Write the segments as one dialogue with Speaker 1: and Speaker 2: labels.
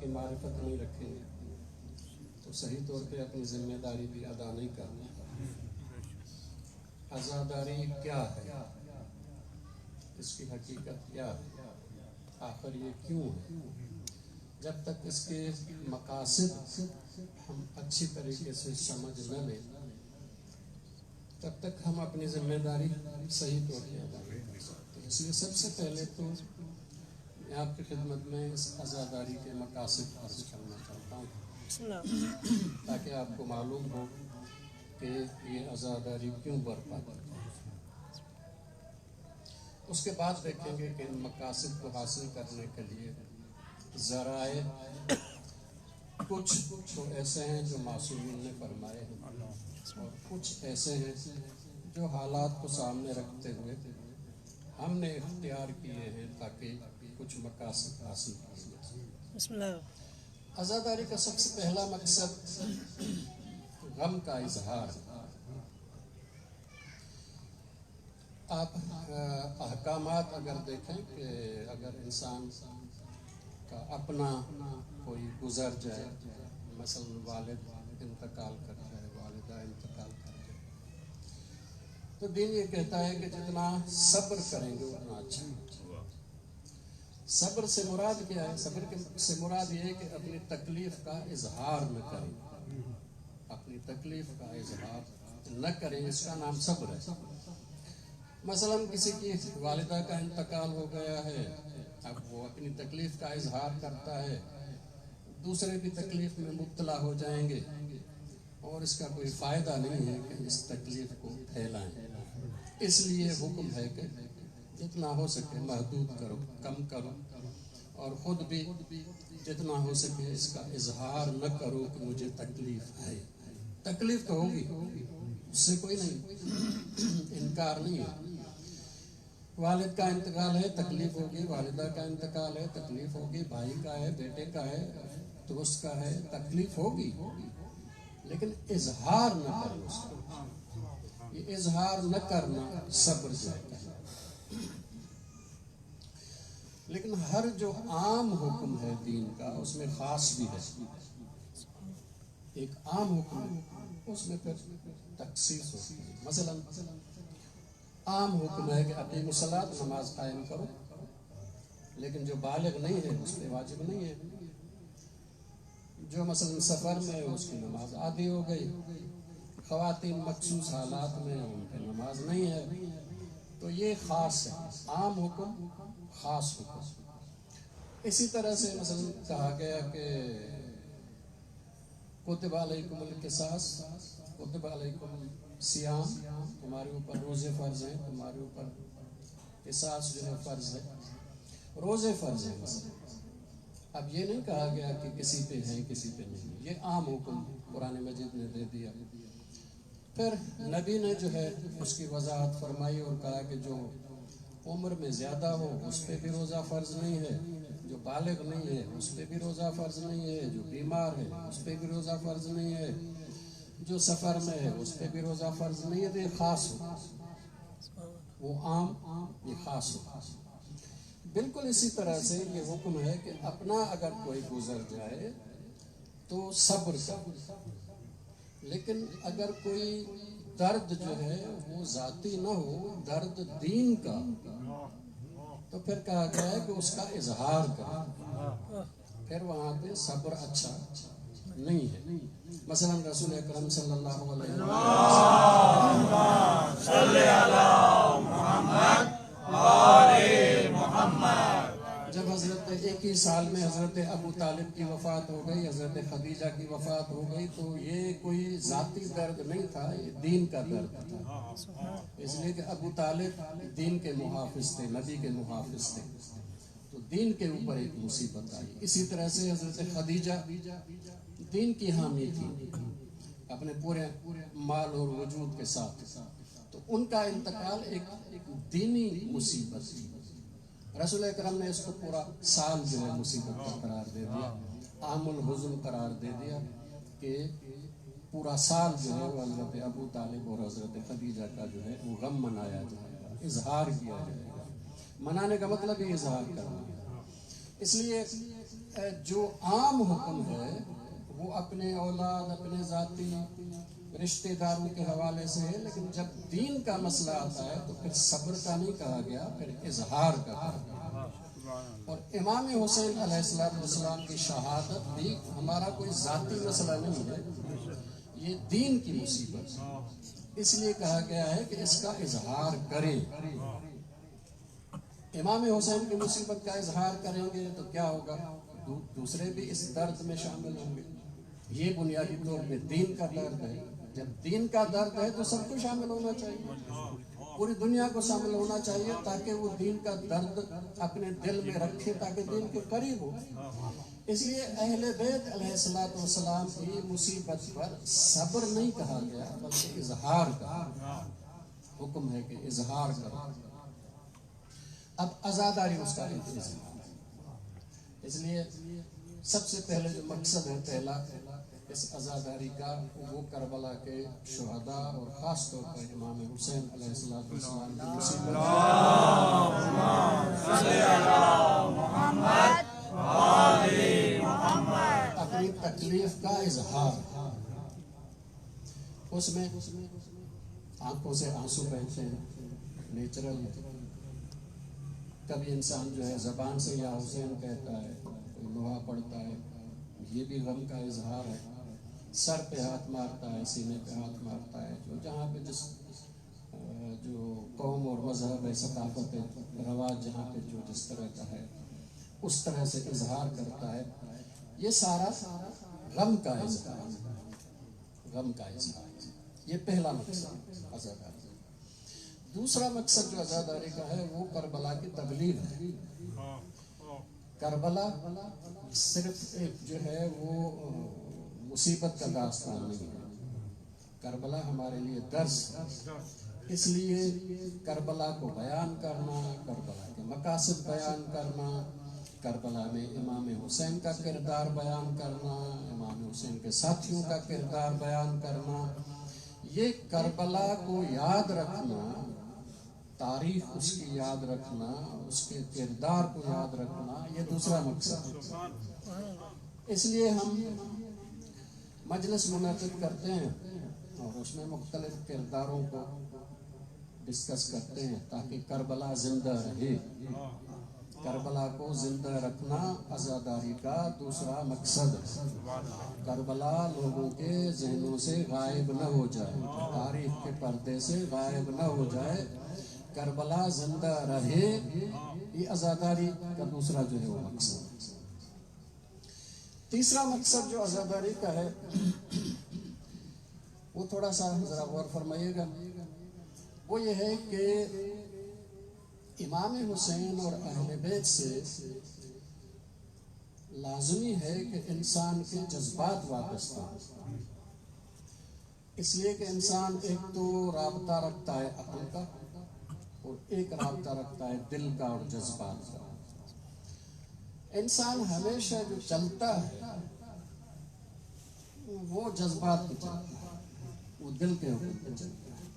Speaker 1: کی معرفت نہیں رکھیں گے تو صحیح طور پہ اپنی ذمہ داری بھی ادا نہیں کرنا. عزاداری کیا ہے؟ اس کی حقیقت کیا ہے؟ آخر یہ کیوں ہے؟ جب تک اس کے مقاصد ہم اچھی طریقے سے سمجھ نہ لیں تب تک ہم اپنی ذمہ داری صحیح طور پہ ادا نہیں کر سکتے. اس لیے سب سے پہلے تو میں آپ کی خدمت میں اس عزاداری کے مقاصد عرض کرنا چاہتا ہوں تاکہ آپ کو معلوم ہو کہ یہ عزاداری کیوں برپا کی. اس کے بعد دیکھیں گے کہ ان مقاصد کو حاصل کرنے کے لیے ذرائع کچھ تو ایسے ہیں جو معصومین نے فرمائے ہیں اور کچھ ایسے ہیں جو حالات کو سامنے رکھتے ہوئے ہم نے اختیار کیے ہیں تاکہ کچھ مقاصد حاصل کیے جائیں.
Speaker 2: بسم اللہ.
Speaker 1: عزاداری کا سب سے پہلا مقصد غم کا اظہار. آپ احکامات اگر دیکھیں کہ اگر انسان کا اپنا کوئی گزر جائے، مثلا والد انتقال کر جائے، والدہ انتقال کر جائے، تو دین یہ کہتا ہے کہ جتنا صبر کریں گے اتنا اچھا. صبر سے مراد کیا ہے؟ صبر سے مراد یہ ہے کہ اپنی تکلیف کا اظہار نہ کریں. اپنی تکلیف کا اظہار نہ کریں، اس کا نام صبر ہے. مثلا کسی کی والدہ کا انتقال ہو گیا ہے، اب وہ اپنی تکلیف کا اظہار کرتا ہے، دوسرے بھی تکلیف میں مبتلا ہو جائیں گے اور اس کا کوئی فائدہ نہیں ہے کہ اس تکلیف کو پھیلائیں. اس لیے حکم ہے کہ جتنا ہو سکے محدود کرو، کم کرو، اور خود بھی جتنا ہو سکے اس کا اظہار نہ کرو کہ مجھے تکلیف ہے. تکلیف تو ہوگی، اس سے کوئی نہیں انکار نہیں ہے. والد کا انتقال ہے، تکلیف ہوگی. والدہ کا انتقال ہے، تکلیف ہوگی. بھائی کا ہے، بیٹے کا ہے، دوست کا ہے، تکلیف ہوگی. لیکن اظہار نہ کریں اس کا. یہ اظہار نہ کرنا صبر جائے. لیکن ہر جو عام حکم ہے دین کا اس میں خاص بھی ہے. ایک عام حکم ہے اس میں پھر تخصیص ہوتی ہے. مثلا عام حکم ہے کہ اقیم الصلاۃ، نماز قائم کرو، لیکن جو بالغ نہیں ہے اس پہ واجب نہیں ہے. جو مثلا سفر میں ہے اس کی نماز آدھی ہو گئی. خواتین مخصوص حالات میں ان پہ نماز نہیں ہے. تو یہ خاص ہے، عام حکم خاص حکم. اسی طرح سے مثلا کہا گیا کہ کتب علیکم القصاص، کتب علیکم صیام، تمہارے اوپر روزے فرض ہیں، تمہارے اوپر قصاص جو ہے فرض ہے. روزے فرض ہیں مثلا. اب یہ نہیں کہا گیا کہ کسی پہ ہے کسی پہ نہیں. یہ عام حکم قرآن مجید نے دے دیا. پھر نبی نے جو ہے اس کی وضاحت فرمائی اور کہا کہ جو عمر میں زیادہ ہو اس پہ بھی روزہ فرض نہیں ہے، جو بالغ نہیں ہے اس پہ بھی روزہ فرض نہیں ہے، جو بیمار ہے اس پہ بھی روزہ فرض نہیں ہے، جو سفر میں ہے اس پہ بھی روزہ فرض نہیں ہے. تو یہ خاص ہو، وہ عام، یہ خاص ہو. بالکل اسی طرح سے یہ حکم ہے کہ اپنا اگر کوئی گزر جائے تو صبر کر. لیکن اگر کوئی درد جو ہے وہ ذاتی نہ ہو، درد دین کا، تو پھر کہا گیا ہے کہ اس کا اظہار کرے. پھر وہاں پہ صبر اچھا نہیں ہے. مثلا رسول اکرم صلی اللہ علیہ وسلم جب حضرت ایک ہی سال میں حضرت ابو طالب کی وفات ہو گئی، حضرت خدیجہ کی وفات ہو گئی، تو یہ کوئی ذاتی درد نہیں تھا، یہ دین کا درد تھا. اس لیے کہ ابو طالب دین کے محافظ تھے، نبی کے محافظ تھے، تو دین کے اوپر ایک مصیبت آئی. اسی طرح سے حضرت خدیجہ دین کی حامی تھی اپنے پورے مال اور وجود کے ساتھ، تو ان کا انتقال ایک دینی مصیبت تھی. رسول اکرم نے اس کو پورا سال جو ہے مصیبت کا قرار دے دیا، عام الحزن قرار دے دیا کہ پورا سال جو ہے وہ حضرت ابو طالب اور حضرت خدیجہ کا جو ہے وہ غم منایا جائے گا، اظہار کیا جائے گا. منانے کا مطلب یہ اظہار کرنا ہے. اس لیے جو عام حکم ہے وہ اپنے اولاد اپنے ذاتی رشتہ داروں کے حوالے سے ہے، لیکن جب دین کا مسئلہ آتا ہے تو پھر صبر کا نہیں کہا گیا، پھر اظہار کا کہا گیا۔ اور امام حسین علیہ السلام کی شہادت بھی ہمارا کوئی ذاتی مسئلہ نہیں ہے، یہ دین کی مصیبت ہے، اس لیے کہا گیا ہے کہ اس کا اظہار کریں۔ امام حسین کی مصیبت کا اظہار کریں گے تو کیا ہوگا؟ دوسرے بھی اس درد میں شامل ہوں گے۔ یہ بنیادی طور پہ دین کا درد ہے، جب دین کا درد ہے تو سب کو شامل ہونا چاہیے، پوری دنیا کو شامل ہونا چاہیے، تاکہ وہ دین کا درد اپنے دل میں رکھے، تاکہ دین کے قریب ہو۔ اس لیے اہل بیت علیہ السلام کی مصیبت پر صبر نہیں کہا گیا، بلکہ اظہار کا حکم ہے کہ اظہار کرو۔ اب عزاداری اس کا انتظام ہے، اس لیے سب سے پہلے جو مقصد ہے پہلا اس عزاداری کا، وہ کربلا کے شہداء اور خاص طور پر امام حسین علیہ السلام کی مصیبت اپنی تکلیف کا اظہار، اس میں آنکھوں سے آنسو بہتے ہیں، نیچرل ہے۔ کبھی انسان جو ہے زبان سے یا حسین کہتا ہے، کوئی لوہا پڑتا ہے، یہ بھی غم کا اظہار ہے۔ سر پہ ہاتھ مارتا ہے، سینے پہ ہاتھ مارتا ہے، جو جہاں پہ جو قوم اور مذہب ہے، ثقافت ہے، رواج جہاں پہ جو جس طرح کا ہے اس طرح سے اظہار کرتا ہے۔ یہ سارا غم کا اظہار، غم کا اظہار، یہ پہلا مقصد عزاداری۔ دوسرا مقصد جو عزاداری کا ہے وہ کربلا کی تبلیغ ہے۔ کربلا صرف ایک جو ہے وہ مصیبت کا داستان نہیں ہے، کربلا ہمارے لیے درس ہے۔ اس لیے کربلا کو بیان کرنا، کربلا کے مقاصد بیان کرنا، کربلا میں امام حسین کا کردار بیان کرنا، امام حسین کے ساتھیوں کا کردار بیان کرنا، یہ کربلا کو یاد رکھنا، تاریخ اس کی یاد رکھنا، اس کے کردار کو یاد رکھنا، یہ دوسرا مقصد ہے۔ اس لیے ہم مجلس منعقد کرتے ہیں اور اس میں مختلف کرداروں کو ڈسکس کرتے ہیں تاکہ کربلا زندہ رہے۔ کربلا کو زندہ رکھنا عزاداری کا دوسرا مقصد ہے۔ کربلا لوگوں کے ذہنوں سے غائب نہ ہو جائے، تاریخ کے پردے سے غائب نہ ہو جائے، کربلا زندہ رہے، یہ عزاداری کا دوسرا جو ہے وہ مقصد۔ تیسرا مقصد جو عزاداری کا ہے وہ تھوڑا سا ذرا غور فرمائیے گا، وہ یہ ہے کہ امام حسین اور اہل بیت سے لازمی ہے کہ انسان کے جذبات وابستہ ہوں، اس لیے کہ انسان ایک تو رابطہ رکھتا ہے عقل کا اور ایک رابطہ رکھتا ہے دل کا اور جذبات کا۔ انسان ہمیشہ جو چلتا ہے وہ جذبات پہ چلتا ہے، وہ دل کے حکم پہ چلتا ہے،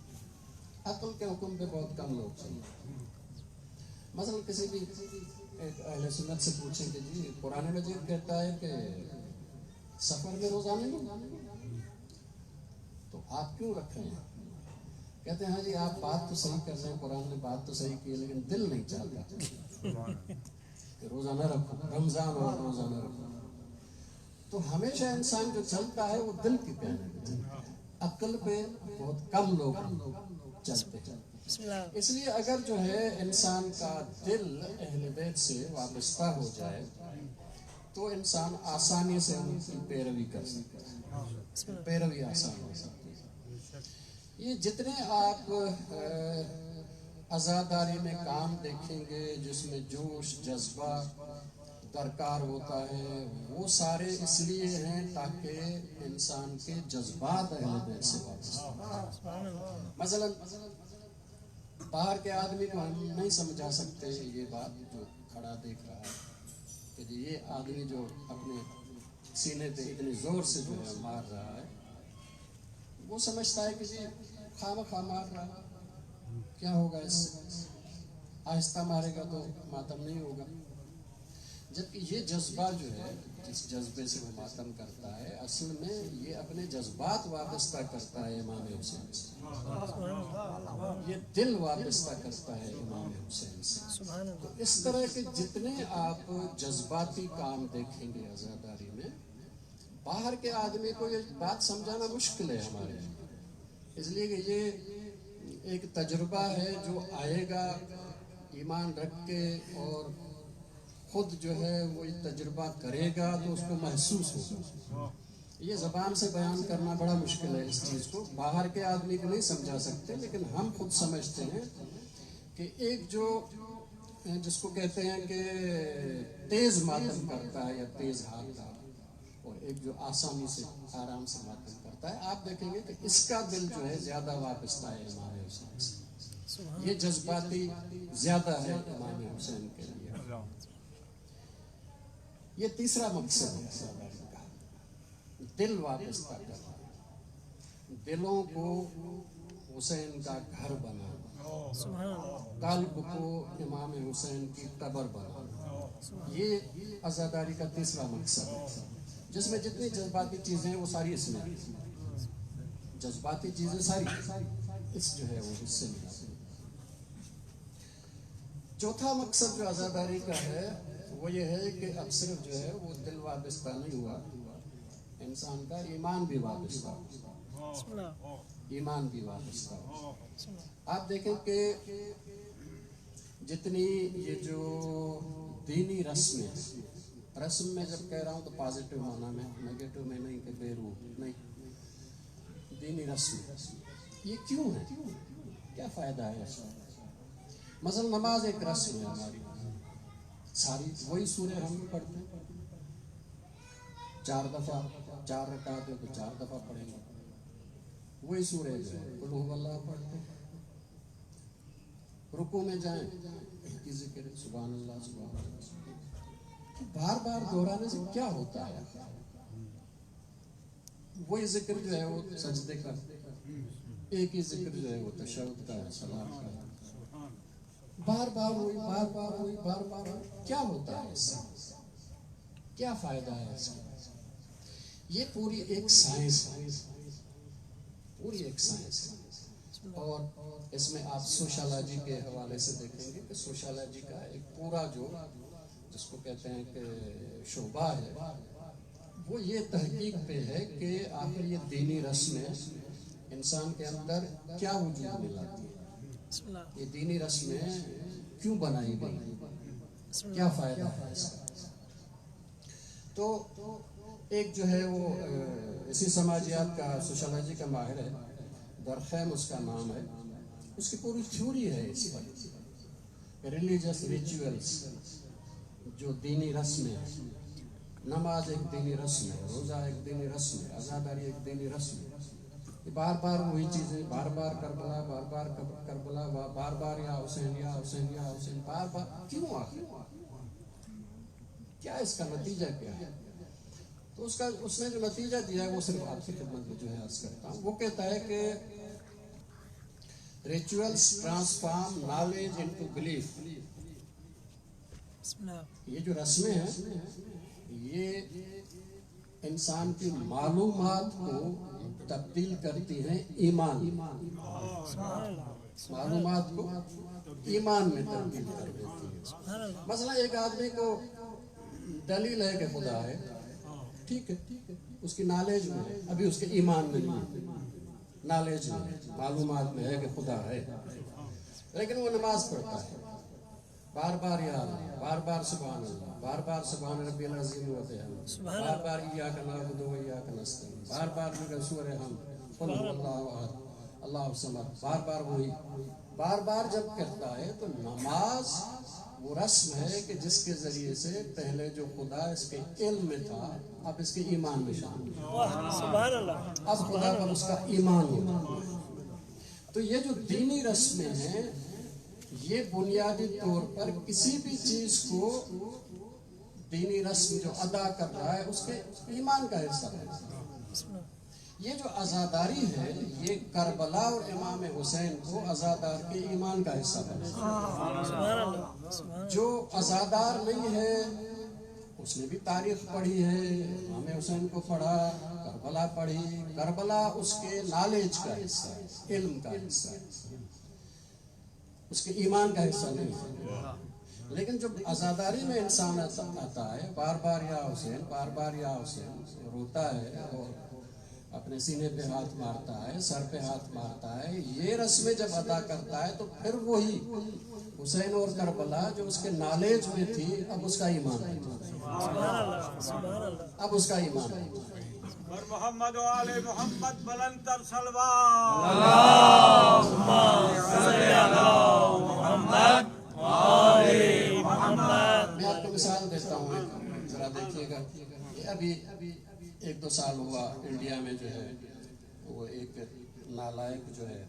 Speaker 1: عقل کے حکم پہ بہت کم لوگ چلتے ہیں۔ مثلا کسی بھی ایک اہل سنت سے پوچھیں کہ جی قرآن مجید کہتا ہے کہ سفر میں روزہ نہیں، تو آپ کیوں رکھ رہے ہیں؟ کہتے ہیں ہاں جی آپ بات تو صحیح کر رہے ہیں، قرآن نے بات تو صحیح کی ہے، لیکن دل نہیں چاہتا کہ روزہ نہ رکھو، رمضان اور روزہ نہ رکھو۔ تو ہمیشہ انسان جو چلتا ہے وہ دل کے کہنے پہ چلتا ہے، عقل پہ بہت کم لوگ چلتے ہیں۔ اس لیے اگر جو ہے انسان کا دل اہل بیت سے وابستہ ہو جائے تو انسان آسانی سے ان کی پیروی کر سکتا ہے، پیروی آسان ہو سکتی ہے۔ یہ جتنے آپ عزاداری میں کام دیکھیں گے جس میں جوش جذبہ درکار ہوتا ہے، وہ سارے اس لیے ہیں تاکہ انسان کے جذبات اہل بیت سے وابستہ ہوں۔ مثلا باہر کے آدمی کو ہم نہیں سمجھا سکتے یہ بات جو کھڑا دیکھ رہا ہے کہ یہ آدمی جو اپنے سینے پہ اتنی زور سے جو ہے مار رہا ہے، وہ سمجھتا ہے کہ جی خواہ مار رہا ہے، کیا ہوگا اس سے، آہستہ مارے گا تو ماتم نہیں ہوگا۔ جبکہ یہ جذبہ جو ہے جس جذبے سے وہ ماتم کرتا ہے اصل میں یہ اپنے جذبات وابستہ کرتا ہے امام حسین سے، یہ دل وابستہ کرتا ہے امام حسین سے۔ تو اس طرح کے جتنے آپ جذباتی کام دیکھیں گے عزاداری میں، باہر کے آدمی کو یہ بات سمجھانا مشکل ہے ہمارے لیے، اس لیے کہ یہ ایک تجربہ ہے جو آئے گا ایمان رکھ کے اور خود جو ہے وہ یہ تجربہ کرے گا تو اس کو محسوس ہوگا۔ یہ زبان سے بیان کرنا بڑا مشکل ہے اس چیز کو، باہر کے آدمی کو نہیں سمجھا سکتے، لیکن ہم خود سمجھتے ہیں کہ ایک جو جس کو کہتے ہیں کہ تیز ماتم کرتا ہے یا تیز ہاتھ، اور ایک جو آسانی سے آرام سے ماتم کرتا ہے، آپ دیکھیں گے کہ اس کا دل جو ہے زیادہ وابستہ ہے امام حسین سے، یہ جذباتی زیادہ ہے امام حسین کے لیے۔ یہ تیسرا مقصد ہے عزاداری کا، دل وابستہ کرنا، دلوں کو حسین کا گھر بنانا، قلب کو امام حسین کی قبر بنانا، یہ عزاداری کا تیسرا مقصد ہے، جس میں جتنی جذباتی چیزیں ہیں وہ ساری اس میں، جذباتی چیزیں ساری اس جو ہے وہ حصے میں۔ چوتھا مقصد جو عزاداری کا ہے وہ یہ ہے کہ اب صرف جو ہے وہ دل وابستہ نہیں ہوا، انسان کا ایمان بھی وابستہ ہوا، ایمان بھی وابستہ ہوا۔ آپ دیکھیں کہ جتنی یہ جو دینی رسمیں، رسم میں جب کہہ رہا ہوں تو پازیٹیو معنی میں، نیگیٹو میں نہیں کہ بے روح نہیں، دینی رسم یہ کیوں ہے، کیا فائدہ ہے اس کا؟ مثلا نماز ایک رسم ہے ہماری، ساری وہی سورہ ہم پڑھتے ہیں، 4 دفعہ 4 رکعت ہو تو 4 دفعہ پڑھیں گے، وہی سورہ جو ہے قل هو اللہ پڑھتے ہیں، رکوع میں جائیں ایک ہی ذکر ہے سبحان اللہ سبحان اللہ، بار بار دہرانے سے کیا ہوتا ہے؟ وہی ذکر جو ہے وہ سجدے کا، ایک ہی ذکر جو ہے وہ تشہد کا ہے، سلام کا ہے، بار بار وہی بار بار وہی بار بار، کیا ہوتا ہے اس سے؟ کیا فائدہ ہے اس کا؟ یہ پوری ایک سائنس ہے، پوری ایک سائنس ہے، اور اس میں آپ سوشالوجی کے حوالے سے دیکھیں گے کہ سوشالوجی کا ایک پورا جو جس کو کہتے ہیں کہ شعبہ ہے، وہ یہ تحقیق پہ ہے کہ آخر یہ دینی رسمیں انسان کے اندر کیا وجود میں لاتی ہے، یہ دینی رسمیں کیوں بنائی گئی، کیا فائدہ ہے اس کا؟ تو ایک جو ہے وہ اسی سماجیات کا سوشالوجی کا ماہر ہے، درخیم اس کا نام ہے، اس کی پوری تھیوری ہے اس پر، ریلیجس ریچولز، جو دینی رسمیں ہیں، نماز ایک دینی رسم ہے، روزہ ایک دینی رسم ہے، عزاداری ایک دینی رسم ہے، بار بار وہی چیزیں، بار بار کربلا، بار بار کربلا، بار بار یا حسین یا حسین یا حسین، بار بار کیوں؟ آخر کیا اس کا نتیجہ کیا ہے؟ تو اس نے جو نتیجہ دیا ہے وہ صرف آپ کی خدمت میں جو ہے عرض کرتا ہوں، وہ کہتا ہے کہ rituals transform knowledge into belief, یہ جو رسمیں ہیں یہ انسان کی معلومات کو تبدیل کرتی ہیں ایمان، معلومات کو ایمان میں تبدیل کر دیتی ہیں۔ مثلا ایک آدمی کو دلیل ہے کہ خدا ہے، ٹھیک ہے، اس کی نالج میں ہے، ابھی اس کے ایمان میں نہیں، نالج میں ہے، معلومات میں ہے کہ خدا ہے، لیکن وہ نماز پڑھتا ہے، بار بار یا اللہ، بار بار سبحان اللہ، بار بار سبحان ربی العظیم ہوتے ہیں، بار بار ایاک نعبد و ایاک نستعین، بار بار جو سورہ ہم قل هو اللہ احد اللہ الصمد، بار بار وہی، بار بار جب کرتا ہے تو نماز وہ رسم ہے کہ جس کے ذریعے سے پہلے جو خدا اس کے علم میں تھا اب اس کے ایمان میں شامل ہے، اب خدا پر اس کا ایمان ہوتا ہے۔ تو یہ جو دینی رسمیں ہیں یہ بنیادی طور پر کسی بھی چیز کو دینی رسم جو ادا کر رہا ہے اس کے ایمان کا حصہ ہے۔ یہ جو عزاداری ہے یہ کربلا اور امام حسین کو عزادار کے ایمان کا حصہ ہے۔ جو عزادار نہیں ہے اس نے بھی تاریخ پڑھی ہے، امام حسین کو پڑھا، کربلا پڑھی. کربلا اس کے نالج کا حصہ ہے، علم کا حصہ ہے، اس کے ایمان کا حصہ نہیں ہے. لیکن جب عزاداری میں انسان آتا ہے، بار بار یا حسین، بار بار یا حسین روتا ہے اور اپنے سینے پہ ہاتھ مارتا ہے، سر پہ ہاتھ مارتا ہے، یہ رسمیں جب ادا کرتا ہے تو پھر وہی حسین اور کربلا جو اس کے نالج میں تھی، اب اس کا ایمان نہیں تھا، اب اس کا ایمان نہیں تھا.
Speaker 2: محمد و آل محمد بلند تر صلوات. اللہم صلی علی محمد و آل محمد.
Speaker 1: میں آپ کو مثال دیتا ہوں، ذرا دیکھیے گا. ابھی 1-2 سال ہوا انڈیا میں جو ہے وہ ایک نالائق جو ہے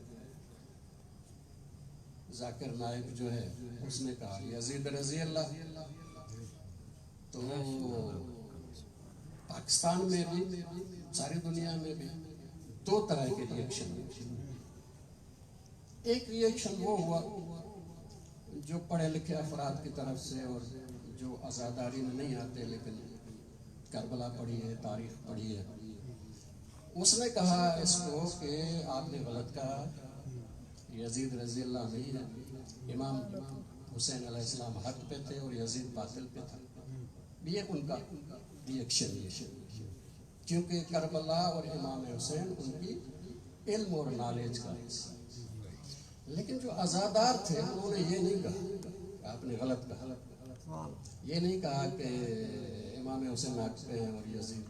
Speaker 1: ذاکر نائک جو ہے، اس نے کہا یزید رضی اللہ. تو پاکستان میں بھی ساری دنیا میں بھی 2 طرح کے ریئیکشن ہوئے. ایک ریئیکشن وہ ہوا جو پڑھے لکھے افراد کی طرف سے اور جو عزاداری میں نہیں آتے لیکن کربلا پڑھی ہے، تاریخ پڑھی ہے. اس نے کہا اس کو کہ آپ نے غلط کہا، یزید رضی اللہ نہیں ہے، امام حسین علیہ السلام حق پہ تھے اور یزید باطل پہ تھا. یہ ان کا ریئیکشن ہے، کیونکہ کربلا اور امام حسین ان کی علم اور نالج کا حصہ. لیکن جو عزادار تھے انہوں نے یہ نہیں کہا آپ نے غلط کہا، یہ نہیں کہا کہ امام حسین حق پہ ہیں اور یزید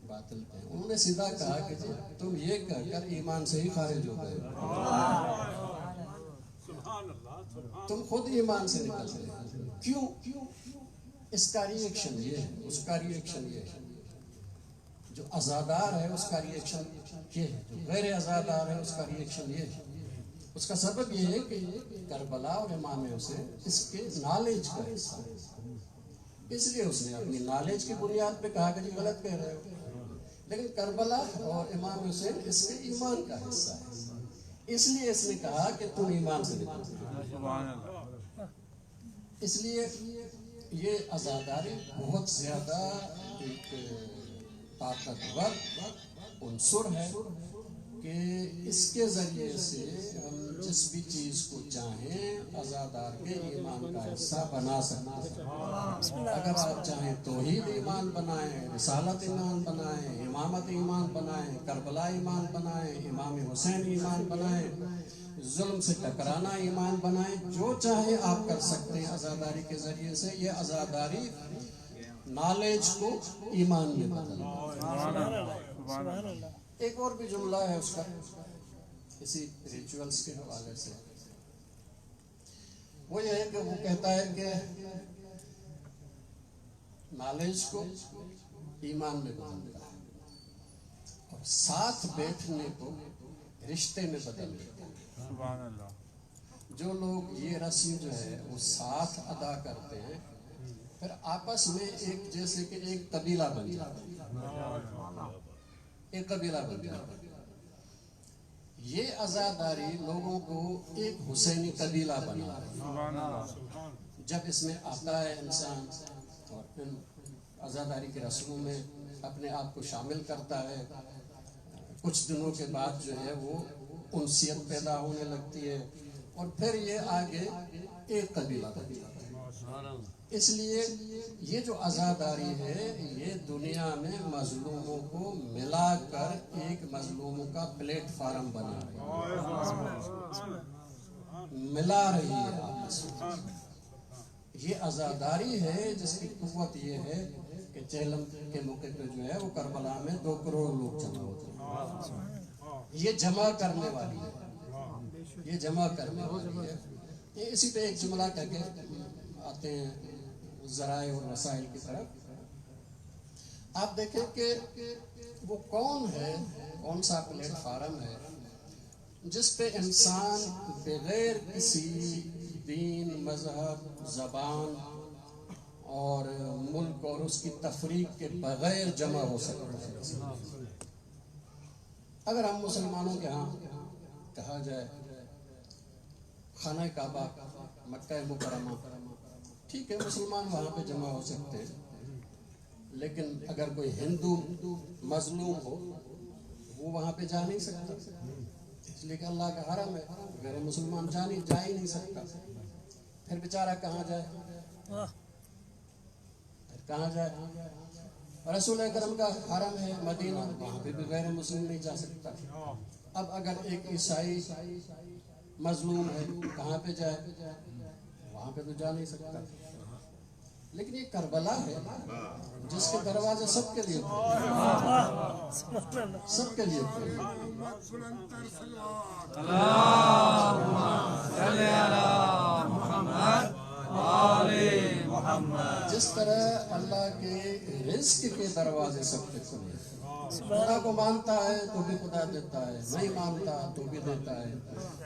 Speaker 1: باطل پہ ہیں. انہوں نے سیدھا کہا کہ جی تم یہ کہہ کر ایمان سے ہی خارج ہو گئے، تم خود ایمان سے نکل گئے. کیوں؟ اس کا ریئیکشن یہ ہے، اس کا ریئیکشن یہ ہے. جو عزادار ہے اس کا ریئیکشن یہ ہے، جو غیر عزادار ہے اس کا ریئیکشن یہ ہے. اس کا سبب یہ ہے کہ کربلا اور امام حسین اس کے نالج کا حصہ ہے، اس لیے اس نے اپنی نالج کی بنیاد پہ کہا کہ جی غلط کہہ رہے ہو. لیکن کربلا اور امام حسین اس کے ایمان کا حصہ ہے، اس لیے اس نے کہا کہ تم ایمان سے نکل. اس لیے یہ عزاداری بہت زیادہ ایک طاقتور عنصر ہے کہ اس کے ذریعے سے ہم جس بھی چیز کو چاہیں عزادار کے ایمان کا حصہ بنا سکتے ہیں. اگر آپ چاہیں توحید ایمان بنائیں، رسالت ایمان بنائیں، امامت ایمان بنائیں، کربلا ایمان بنائیں، امام حسین ایمان بنائیں، ظلم سے ٹکرانا ایمان بنائیں، جو چاہیں آپ کر سکتے ہیں عزاداری کے ذریعے سے. یہ عزاداری نالج کو ایمان میں بدل. ایک اور بھی جملہ ہے اس کا اسی ریچولز کے حوالے سے، وہ یہ ہے کہ وہ کہتا ہے کہ نالج کو ایمان میں بدلتا ہے اور ساتھ بیٹھنے کو رشتے میں بدل دیتا ہے.
Speaker 2: سبحان اللہ.
Speaker 1: جو لوگ یہ رسم جو ہے وہ ساتھ ادا کرتے ہیں پھر آپس میں ایک جیسے کہ ایک قبیلہ بن جاتا ہے، ایک قبیلہ بن جاتا ہے. یہ عزاداری لوگوں کو ایک حسینی قبیلہ بنا ہے. جب اس میں آتا ہے انسان اور ان عزاداری کے رسموں میں اپنے آپ کو شامل کرتا ہے، کچھ دنوں کے بعد جو ہے وہ انسیت پیدا ہونے لگتی ہے اور پھر یہ آگے ایک قبیلہ بن جاتا ہے. اس لیے یہ جو عزاداری ہے یہ دنیا میں مظلوموں کو ملا کر ایک مظلوموں کا پلیٹ فارم بنا رہی ہے، ملا رہی ہے آپس میں. یہ عزاداری ہے جس کی قوت یہ ہے کہ چہلم کے موقع پہ جو ہے وہ کربلا میں 2 کروڑ لوگ جمع ہوتے ہیں. یہ جمع کرنے والی ہے، یہ جمع کرنے والی ہے. یہ اسی پہ ایک جملہ کہہ کے آتے ہیں ذرائع اور وسائل کی طرف. آپ دیکھیں کہ وہ کون ہے، کون سا پلیٹ فارم ہے جس پہ انسان بغیر کسی دین، مذہب، زبان اور ملک اور اس کی تفریق کے بغیر جمع ہو سکتا ہے. اگر ہم مسلمانوں کے ہاں کہا جائے خانہ کعبہ مکہ مکرمہ، ٹھیک ہے مسلمان وہاں پہ جمع ہو سکتے ہیں، لیکن اگر کوئی ہندو مظلوم ہو وہ وہاں پہ جا نہیں سکتا، اس لیے کہ اللہ کا حرم ہے، غیر مسلمان جا ہی نہیں سکتا، پھر بیچارہ کہاں جائے، پھر کہاں جائے؟ رسول اکرم کا حرم ہے مدینہ، وہاں پہ بھی غیر مسلم نہیں جا سکتا۔ اب اگر ایک عیسائی مظلوم ہے کہاں پہ جائے؟ وہاں پہ تو جا نہیں سکتا۔ لیکن یہ کربلا ہے جس کے دروازے سب کے لیے سب کے لیے جس طرح اللہ کے رزق کے دروازے سب کے کھلے، خدا کو مانتا ہے تو بھی خدا دیتا ہے، نہیں مانتا تو بھی دیتا ہے،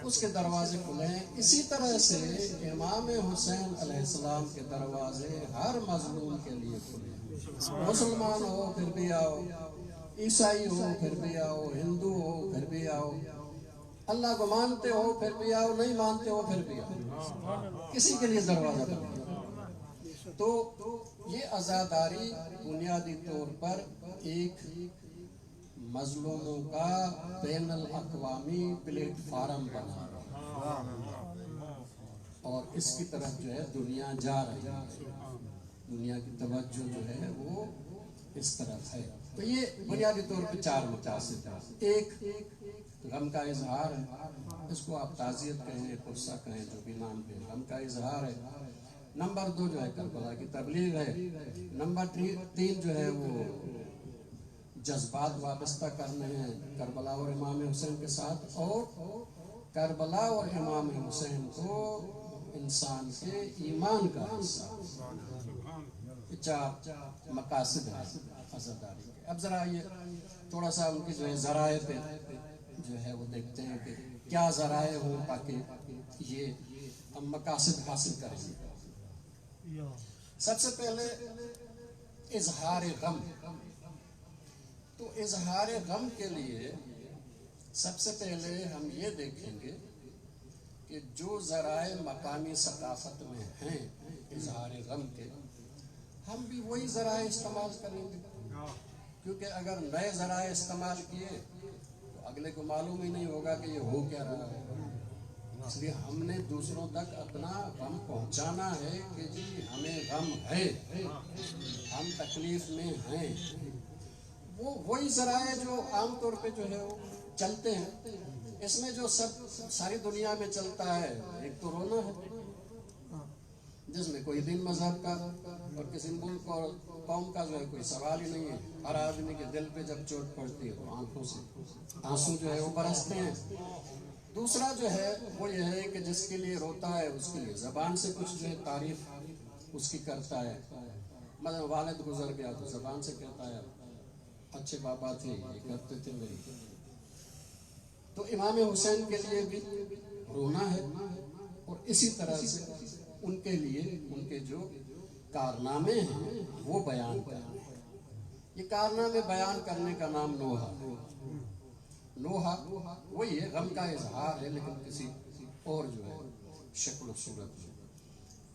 Speaker 1: اس کے دروازے کھلے ہیں۔ اسی طرح سے امام حسین علیہ السلام کے دروازے ہر مظلوم کے لیے کھلے ہیں، مسلمان ہو پھر بھی آؤ، عیسائی ہو پھر بھی آؤ، ہندو ہو پھر بھی آؤ، اللہ کو مانتے ہو پھر بھی آؤ، نہیں مانتے ہو پھر بھی آؤ، کسی کے لیے دروازہ کھلے۔ تو یہ عزاداری بنیادی طور پر ایک مظلوموں کا بین الاقوامی پلیٹ فارم بنا رہا ہے، اور اس کی طرف جو ہے دنیا جا رہی ہے، دنیا کی توجہ جو ہے وہ اس طرف ہے۔ تو یہ بنیادی طور پہ چار مقاصد ہیں۔ ایک غم کا اظہار ہے، اس کو آپ تعزیت کہیں، غصہ کہیں، جو بھی نام پہ غم کا اظہار ہے۔ نمبر 2 جو ہے کربلا کی تبلیغ ہے۔ نمبر 3 جو ہے وہ جذبات وابستہ کرنے ہیں کربلا اور امام حسین کے ساتھ، اور کربلا اور امام حسین کو انسان کے ایمان کا حصہ، چار مقاصد ہیں عزاداری کے۔ اب ذرا یہ تھوڑا سا ان کی جو ہے ذرائع پہ جو ہے وہ دیکھتے ہیں کہ کیا ذرائع ہوں تاکہ یہ ہم مقاصد حاصل کریں گے۔ سب سے پہلے اظہار غم، تو اظہار غم کے لیے سب سے پہلے ہم یہ دیکھیں گے کہ جو ذرائع مقامی ثقافت میں ہیں اظہار غم کے، ہم بھی وہی ذرائع استعمال کریں گے، کیونکہ اگر نئے ذرائع استعمال کیے تو اگلے کو معلوم ہی نہیں ہوگا کہ یہ ہو کیا رہا ہے۔ اس لیے ہم نے دوسروں تک اپنا غم پہنچانا ہے کہ جی ہمیں غم ہے، ہم تکلیف میں ہیں۔ وہی ذرائع جو عام طور پہ جو ہے وہ چلتے ہیں، اس میں جو ساری دنیا میں چلتا ہے، ایک تو رونا ہے جس میں کوئی دین مذہب کا اور کسی ملک اور قوم کا جو ہے کوئی سوال ہی نہیں ہے۔ ہر آدمی کے دل پہ جب چوٹ پڑتی ہے تو آنکھوں سے آنسو جو ہے وہ برستے ہیں۔ دوسرا جو ہے وہ یہ ہے کہ جس کے لیے روتا ہے اس کے لیے زبان سے کچھ جو ہے تعریف اس کی کرتا ہے، مثلا والد گزر گیا تو زبان سے کہتا ہے اچھے بابا تھے، یہ کرتے تھے میری۔ تو امام حسین کے لیے بھی رونا ہے، اور اسی طرح سے ان کے لیے ان کے جو کارنامے ہیں وہ بیان کرنا ہے۔ یہ کارنامے بیان کرنے کا نام نوحہ ہے۔ نوحہ وہی ہے، غم کا اظہار ہے لیکن کسی اور جو ہے شکل و صورت میں۔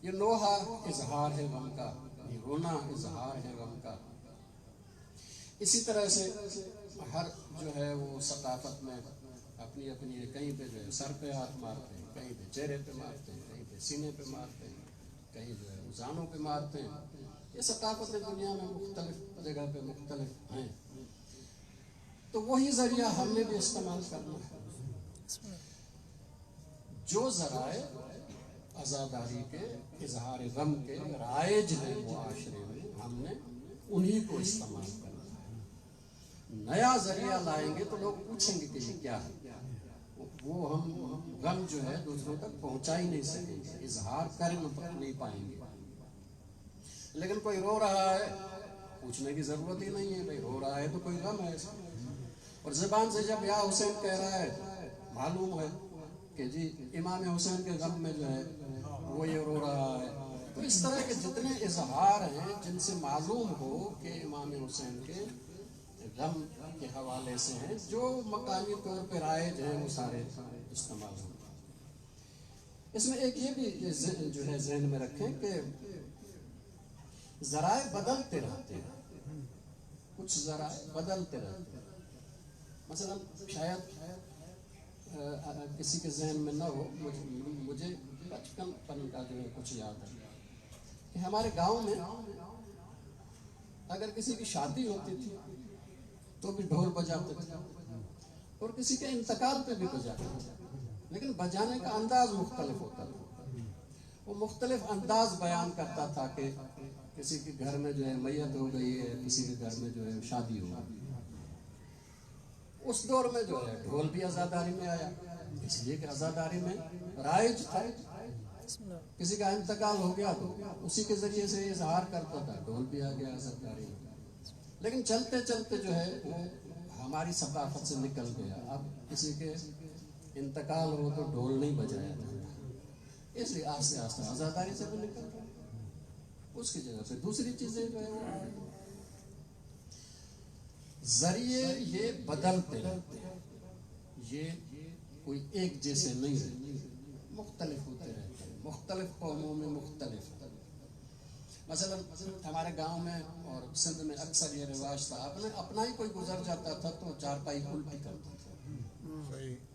Speaker 1: یہ نوحہ اظہار ہے غم کا، یہ رونا اظہار ہے غم کا۔ اسی طرح سے ہر جو ہے وہ ثقافت میں اپنی اپنی کہیں پہ جو ہے سر پہ ہاتھ مارتے ہیں، کہیں پہ چہرے پہ مارتے ہیں، کہیں پہ سینے پہ مارتے ہیں، کہیں جو ہے زانوں پہ مارتے ہیں۔ یہ ثقافتیں دنیا میں مختلف جگہ پہ مختلف ہیں، تو وہی ذریعہ ہم نے بھی استعمال کرنا ہے۔ جو ذرائع عزاداری کے اظہار غم کے رائج ہیں معاشرے میں، ہم نے انہی کو استعمال کرنا ہے۔ نیا ذریعہ لائیں گے تو لوگ پوچھیں گے کہ یہ کیا ہے، وہ ہم غم جو ہے دوسروں تک پہنچا ہی نہیں سکیں گے، اظہار کر نہیں پائیں گے۔ لیکن کوئی رو رہا ہے، پوچھنے کی ضرورت ہی نہیں ہے، بھائی رو رہا ہے تو کوئی غم ہے اس میں، اور زبان سے جب یا حسین کہہ رہا ہے معلوم ہے کہ جی امام حسین کے غم میں جو ہے وہ یہ رو رہا ہے۔ تو اس طرح کے جتنے اظہار ہیں جن سے معلوم ہو کہ امام حسین کے غم کے حوالے سے ہیں، جو مقامی طور پہ رائج ہیں، وہ سارے استعمال ہوں۔ اس میں ایک یہ بھی جو ہے ذہن میں رکھیں کہ ذرائع بدلتے رہتے ہیں، کچھ ذرائع بدلتے رہتے ہیں. مثلا شاید کسی کے ذہن میں نہ ہو، مجھے بچپن پن کا جو ہے کچھ یاد ہے کہ ہمارے گاؤں میں اگر کسی کی شادی ہوتی تھی تو بھی ڈھول بجاتے تھے، اور کسی کے انتقال پہ بھی بجاتے تھے، لیکن بجانے کا انداز مختلف ہوتا تھا. وہ مختلف انداز بیان کرتا تھا کہ کسی کے گھر میں جو ہے میت ہو گئی ہے، کسی کے گھر میں جو ہے شادی ہو گئی. اس دور میں جو ہے ڈھول بھی عزاداری میں آیا، اس لیے کہ عزاداری میں رائج تھا. کسی کا انتقال ہو گیا تو اسی کے ذریعے سے اظہار کرتا تھا، ڈھول بھی آ گیا عزاداری میں. لیکن چلتے چلتے جو ہے وہ ہماری ثقافت سے نکل گیا. اب کسی کے انتقال ہو تو ڈھول نہیں بجایا جاتا، اس لیے آہستہ آہستہ عزاداری سے بھی نکل گیا. اس کی جگہ پہ دوسری چیزیں جو ہے وہ ذریعے یہ بدلتے رہتے ہیں، یہ کوئی ایک جیسے نہیں رہتے، مختلف ہوتے رہتے ہیں. مختلف قوموں میں مختلف. مثلا ہمارے گاؤں میں اور سندھ میں اکثر یہ رواج تھا، اپنا ہی کوئی گزر جاتا تھا تو چارپائی الٹی کرتا تھا،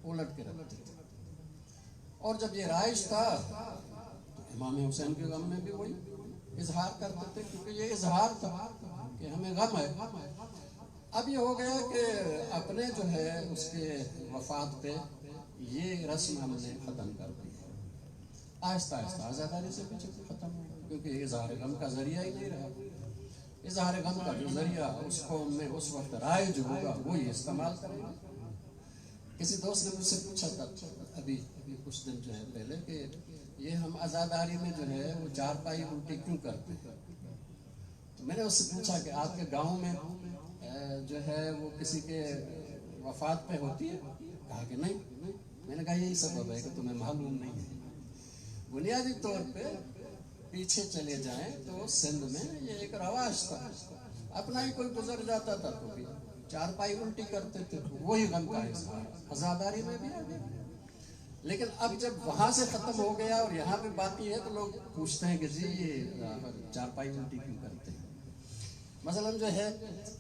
Speaker 1: الٹ کے رکھتے تھے. اور جب یہ رائج تھا تو امام حسین کے غم میں بھی وہی اظہار کرتے تھے، کیونکہ یہ اظہار تھا کہ ہمیں غم ہے. اب یہ ہو گیا کہ اپنے جو ہے اس کے وفات پہ یہ رسم ہم نے ختم کر دی. آہستہ آہستہ عزاداری سے بھی ختم ہو گیا، کیونکہ یہ اظہار غم کا ذریعہ ہی نہیں رہا. اظہار غم کا جو ذریعہ اس قوم میں اس وقت رائج ہوگا وہی استعمال کرے گا. کسی دوست نے مجھ سے پوچھا تھا ابھی کچھ دن جو ہے پہلے کہ یہ ہم عزاداری میں جو ہے وہ چارپائی الٹی کیوں کرتے ہیں. تو میں نے اس سے پوچھا کہ آپ کے گاؤں میں جو ہے وہ کسی کے وفات پہ ہوتی ہے؟ کہا کہ نہیں. میں نے کہا یہی سبب ہے کہ تمہیں معلوم نہیں ہے. بنیادی طور پہ پیچھے چلے جائیں تو سندھ میں یہ ایک رواج تھا، اپنا ہی کوئی گزر جاتا تھا تو بھی چارپائی الٹی کرتے تھے، وہی غم کا اظہار عزاداری میں بھی آ گیا. لیکن اب جب وہاں سے ختم ہو گیا اور یہاں پہ باقی ہے تو لوگ پوچھتے ہیں کہ جی یہ چارپائی الٹی کیوں کرتے ہیں. مثلا جو ہے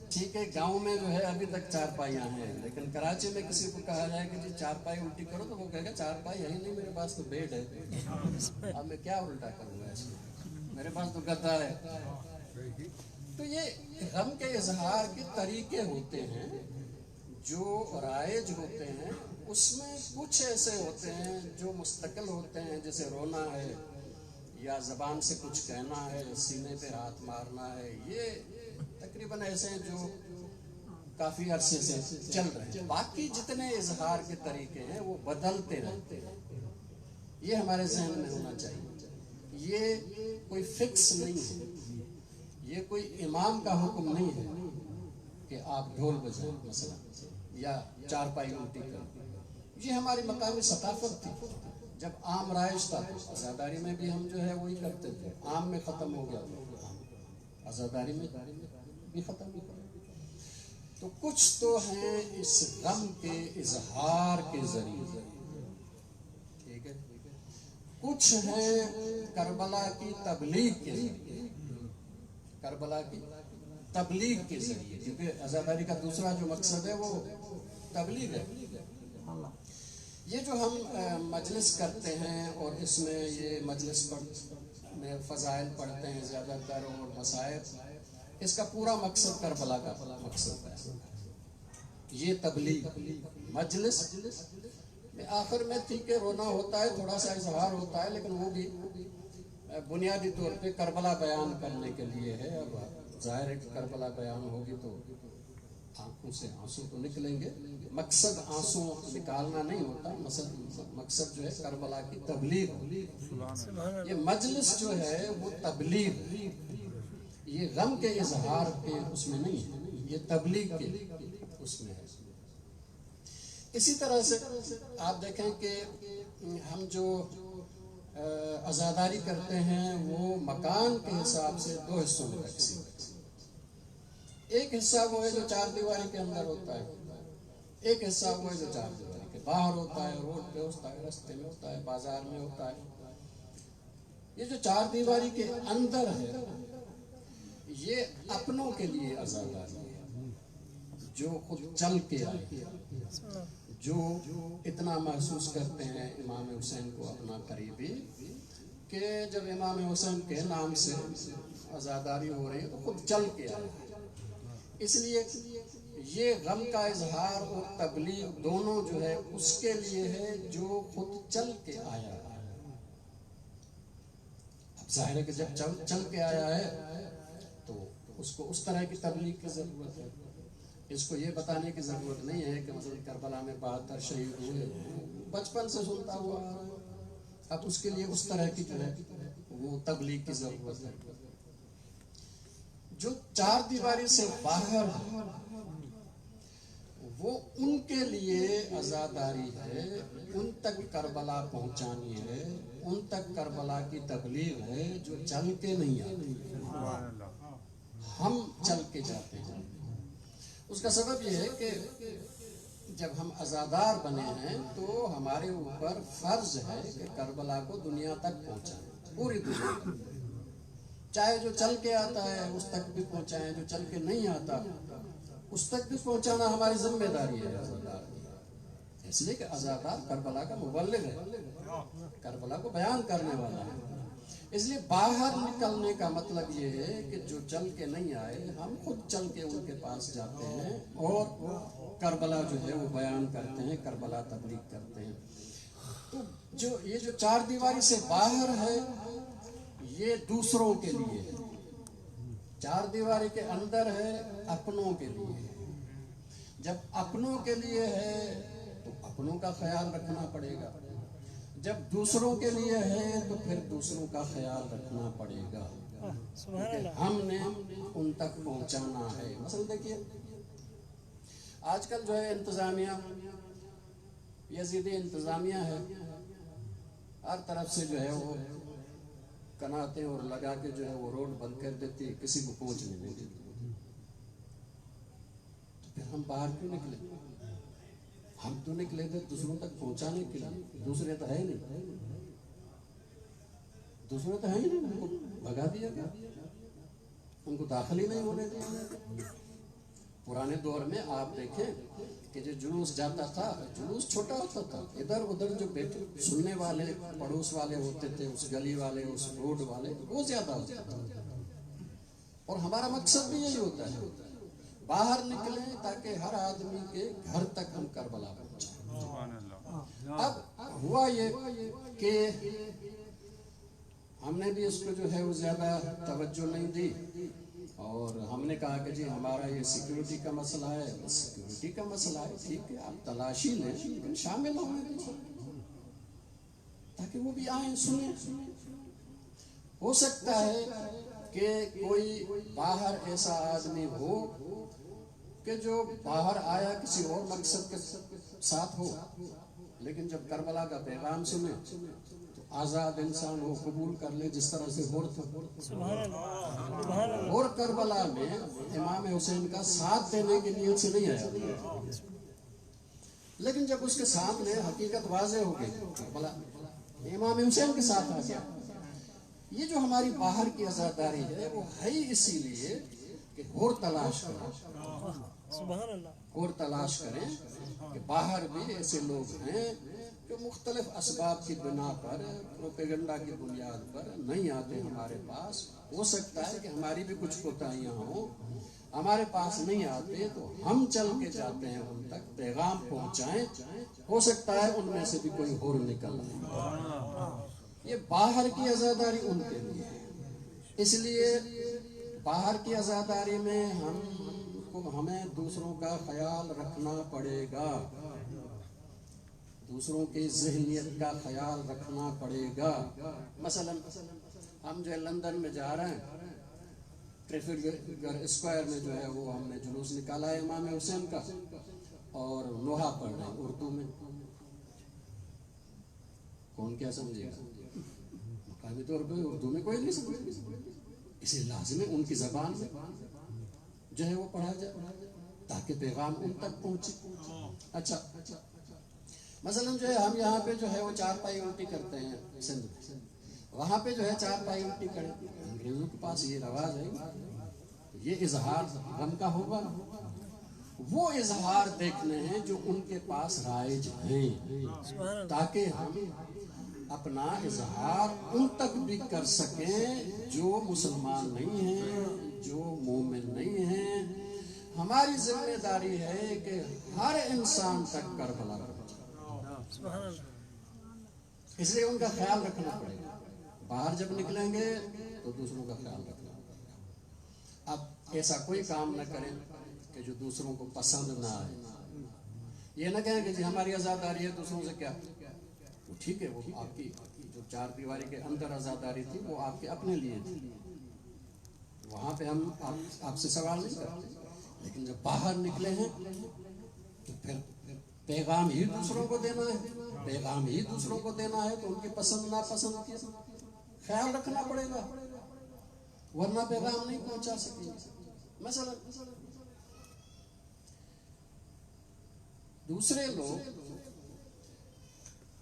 Speaker 1: ٹھیک ہے گاؤں میں جو ہے ابھی تک چارپائیاں ہیں، لیکن کراچی میں کسی کو کہا جائے کہ جی چارپائی الٹی کرو تو وہ کہے گا چارپائی ہے ہی نہیں میرے پاس تو بیڈ ہے، اب میں کیا الٹا کروں گا اس میں، میرے پاس تو گدا ہے. تو یہ غم کے اظہار کے طریقے ہوتے ہیں جو رائج ہوتے ہیں. اس میں کچھ ایسے ہوتے ہیں جو مستقل ہوتے ہیں، جیسے رونا ہے یا زبان سے کچھ کہنا ہے، سینے پہ ہاتھ مارنا ہے. یہ تقریباً ایسے ہیں جو کافی عرصے سے چل رہے ہیں. باقی جتنے اظہار کے طریقے ہیں وہ بدلتے رہتے ہیں. یہ ہمارے ذہن میں ہونا چاہیے. یہ کوئی فکس نہیں ہے، یہ کوئی امام کا حکم نہیں ہے کہ آپ ڈھول بجائیں مثلا یا چارپائی الٹی کریں. یہ ہماری مقامی ثقافت تھی. جب عام رائج تھا عزاداری میں بھی ہم جو ہے وہی کرتے تھے. عام میں ختم ہو گیا تو عزاداری میں بھی ختم ہو گیا. تو کچھ تو ہیں اس غم کے اظہار کے ذریعے، ٹھیک ہے، کچھ ہیں کربلا کی تبلیغ کے ذریعے. کربلا کی تبلیغ کے ذریعے، کیونکہ عزاداری کا دوسرا جو مقصد ہے وہ تبلیغ ہے. یہ جو ہم مجلس کرتے ہیں اور اس میں یہ مجلس میں فضائل پڑھتے ہیں زیادہ تر اور مصائب، اس کا پورا مقصد کربلا کا مقصد ہے. یہ تبلیغ مجلس میں آخر میں ٹھیک ہے رونا ہوتا ہے، تھوڑا سا اظہار ہوتا ہے، لیکن وہ بھی بنیادی طور پہ کربلا بیان کرنے کے لیے ہے. اب ظاہر ہے کہ کربلا بیان ہوگی تو آنکھوں سے آنسو تو نکلیں گے. مقصد آنسو نکالنا نہیں ہوتا، مقصد جو ہے کربلا کی تبلیغ. یہ مجلس جو ہے وہ تبلیغ، یہ غم کے اظہار کے اس میں نہیں ہے، یہ تبلیغ کے اس میں ہے. اسی طرح سے آپ دیکھیں کہ ہم جو عزاداری کرتے ہیں وہ مکان کے حساب سے دو حصوں میں تقسیم ہے. ایک حصہ وہ ہے جو چار دیواری کے اندر ہوتا ہے، ایک حصہ وہ ہے جو چار دیواری کے باہر ہوتا ہے، روڈ پہ ہوتا ہے، راستے میں ہوتا ہے، بازار میں ہوتا ہے. یہ جو چار دیواری کے اندر ہے یہ اپنوں کے لیے عزاداری ہے. جو خود چل کے آئے، جو اتنا محسوس کرتے ہیں امام حسین کو اپنا قریبی کہ جب امام حسین کے نام سے عزاداری ہو رہی ہے تو خود چل کے آئے. اس لیے یہ غم کا اظہار اور تبلیغ دونوں جو ہے اس کے لیے ہے جو خود چل کے آیا ہے. اب ظاہر ہے کہ جب چل کے آیا ہے تو اس کو اس طرح کی تبلیغ کی ضرورت ہے. اس کو یہ بتانے کی ضرورت نہیں ہے کہ مثلا کربلا میں 72 شہید ہوئے، بچپن سے سنتا ہوا، اب اس کے لیے اس طرح کی جو ہے وہ تبلیغ کی ضرورت ہے. جو چار دیواری سے باہر ہے وہ ان کے لیے عزاداری ہے، ان تک کربلا پہنچانی ہے، ان تک کربلا کی تبلیغ ہے جو چل کے نہیں آتے، ہم چل کے جاتے ہیں. اس کا سبب یہ ہے کہ جب ہم عزادار بنے ہیں تو ہمارے اوپر فرض ہے کہ کربلا کو دنیا تک پہنچائیں، پوری دنیا تک. چاہے جو چل کے آتا ہے اس تک بھی پہنچائیں، جو چل کے نہیں آتا اس تک بھی پہنچانا ہماری ذمہ داری ہے عزادار کی. اس لیے کہ عزادار کربلا کا مبلغ ہے، کربلا کو بیان کرنے والا ہے. اس لیے باہر نکلنے کا مطلب یہ ہے کہ جو چل کے نہیں آئے ہم خود چل کے ان کے پاس جاتے ہیں اور کربلا جو ہے وہ بیان کرتے ہیں، کربلا تبلیغ کرتے ہیں. تو یہ جو چار دیواری سے باہر ہے یہ دوسروں کے لیے ہے، چار دیواری کے اندر ہے اپنوں کے لیے. جب اپنوں کے لیے ہے تو اپنوں کا خیال رکھنا پڑے گا، جب دوسروں کے لیے ہے تو پھر دوسروں کا خیال رکھنا پڑے گا، ہم نے ان تک پہنچانا ہے. مثلا دیکھیے آج کل جو ہے انتظامیہ، یزیدی انتظامیہ ہے، ہر طرف سے جو ہے وہ کناتے اور لگا کے جو ہے وہ روڈ بند کر دیتی، کسی کو پہنچنے نہیں دیتی. تو پھر ہم باہر کیوں نکلے؟ ہم تو نکلے تھے دوسروں تک پہنچانے کے لیے، دوسرے تو ہے ہی نہیں، دوسرے تو ہے ہی نہیں، ان کو بھگا دیا گیا، ان کو داخل ہی نہیں ہونے دیا. پرانے دور میں آپ دیکھیں کہ جو جلوس جاتا تھا، جلوس چھوٹا ہوتا تھا، ادھر ادھر جو بیٹھے سننے والے پڑوس والے ہوتے تھے، اس گلی والے، اس روڈ والے، وہ زیادہ ہوتے تھے. اور ہمارا مقصد بھی یہی ہوتا ہے، باہر نکلیں تاکہ ہر آدمی کے گھر تک ہم کربلا پہنچائیں. اب ہوا یہ کہ ہم نے بھی اس کو جو ہے وہ زیادہ توجہ نہیں دی اور ہم نے کہا کہ جی ہمارا یہ سیکیورٹی کا مسئلہ ہے. سیکیورٹی کا مسئلہ ہے، ٹھیک ہے آپ تلاشی لیں لیکن شامل ہوں تاکہ وہ بھی آئیں سنیں. ہو سکتا ہے کہ کوئی باہر ایسا آدمی ہو کہ جو باہر آیا کسی اور مقصد کے ساتھ ہو، لیکن جب کربلا کا پیغام سنے تو آزاد انسان ہو، قبول کر لے، جس طرح سے اور کربلا میں امام حسین کا ساتھ دینے کی نیت سے نہیں آیا، لیکن جب اس کے سامنے حقیقت واضح ہو گئی کربلا امام حسین کے ساتھ آ گیا. یہ جو ہماری باہر کی عزاداری ہے وہ ہے اسی لیے کہ اور تلاش کریں، اور تلاش کریں کہ باہر بھی ایسے لوگ ہیں جو مختلف اسباب کی بنا پر، پروپیگنڈا کی بنیاد پر نہیں آتے ہمارے پاس. ہو سکتا ہے کہ ہماری بھی کچھ کوتاہیاں ہوں، ہمارے پاس نہیں آتے تو ہم چل کے جاتے ہیں ان تک، پیغام پہنچائیں. ہو سکتا ہے ان میں سے بھی کوئی اور نکل آئے. یہ باہر کی عزاداری ان کے لیے ہے. اس لیے باہر کی عزاداری میں ہمیں دوسروں کا خیال رکھنا پڑے گا، دوسروں کی ذہنیت کا خیال رکھنا پڑے گا. مثلا ہم جو ہے لندن میں جا رہے ہیں، ٹریفلگر اسکوائر میں جو ہے وہ ہم نے جلوس نکالا ہے امام حسین کا اور نوحہ پڑھ رہے ہیں اردو میں. کون کیا سمجھے گا؟ مقامی طور پہ اردو میں کوئی نہیں سمجھے، اسے لازم ہے ان کی زبان میں جو ہے وہ پڑھا جائے تاکہ پیغام ان تک پہنچے. اچھا مثلا جو ہے ہم یہاں پہ جو ہے وہ چارپائی الٹی کرتے ہیں سندھ میں، وہاں پہ جو ہے چارپائی الٹی کریں، انگریزوں کے پاس یہ رواج ہے، یہ اظہار غم کا ہوگا. وہ اظہار دیکھنے ہیں جو ان کے پاس رائج ہیں، تاکہ ہم اپنا اظہار ان تک بھی کر سکیں جو مسلمان نہیں ہیں، جو مومن نہیں ہیں۔ ہماری ذمہ داری ہے کہ ہر انسان تک کربلا پہنچے، اس لیے ان کا خیال رکھنا پڑے گا۔ باہر جب نکلیں گے تو دوسروں کا خیال رکھنا پڑے گا۔ اب ایسا کوئی کام نہ کریں کہ جو دوسروں کو پسند نہ آئے۔ یہ نہ کہیں کہ جی ہماری آزاداری ہے، دوسروں سے کیا؟ ٹھیک ہے، وہ آپ کی جو چار دیواری کے اندر آزاداری تھی وہ آپ کے اپنے لیے تھی، وہاں پہ ہم آپ سے سوال نہیں کرتے، لیکن جب باہر نکلے ہیں تو پھر پیغام ہی دوسروں کو دینا ہے، پیغام ہی دوسروں کو دینا ہے، تو ان کی پسند ناپسند کی خیال رکھنا پڑے گا، ورنہ پیغام نہیں پہنچا سکیں گے۔ مثلا دوسرے لوگ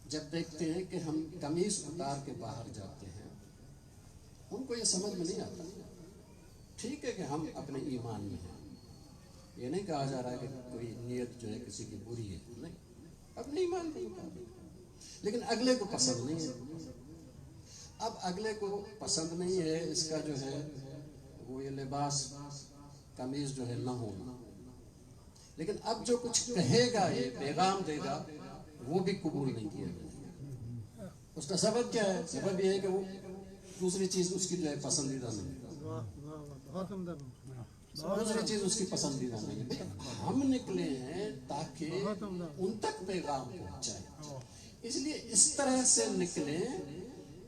Speaker 1: جب دیکھتے ہیں کہ ہم قمیص اتار کے باہر جاتے ہیں، ان کو یہ سمجھ میں نہیں آتا۔ ٹھیک ہے کہ ہم اپنے ایمان میں ہیں، یہ نہیں کہا جا رہا کہ کوئی نیت جو ہے کسی کی بری ہے، نہیں، اپنے ایمان کے مطابق، لیکن اگلے کو پسند نہیں ہے۔ اب اگلے کو پسند نہیں ہے اس کا جو ہے وہ یہ لباس قمیض جو ہے نہ ہونا، لیکن اب جو کچھ کہے گا، یہ پیغام دے گا، وہ بھی قبول نہیں کیا جائے۔ اس کا سبب کیا ہے؟ سبب یہ ہے کہ وہ دوسری چیز اس کی جو ہے پسندیدہ نہیں ہے، دوسری چیز اس کی پسندیدہ نہیں ہے۔ ہم نکلے ہیں تاکہ ان تک پیغام پہنچائے، اس لیے اس طرح سے نکلیں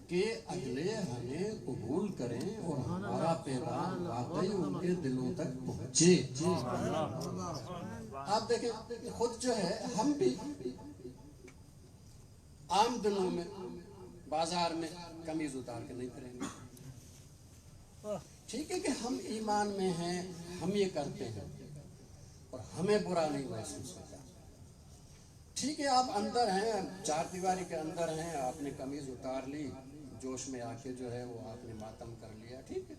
Speaker 1: کہ اگلے ہمیں قبول کریں اور ہمارا پیغام واقعی ان کے دلوں تک پہنچے۔ آپ دیکھیں خود جو ہے ہم بھی عام دنوں میں بازار میں قمیض اتار کے نہیں پھریں گے۔ ٹھیک ہے کہ ہم ایمان میں ہیں، ہم یہ کرتے ہیں اور ہمیں برا نہیں محسوس ہوتا۔ ٹھیک ہے آپ اندر ہیں، چار دیواری کے اندر ہیں، آپ نے قمیض اتار لی، جوش میں آ کے جو ہے وہ آپ نے ماتم کر لیا، ٹھیک ہے،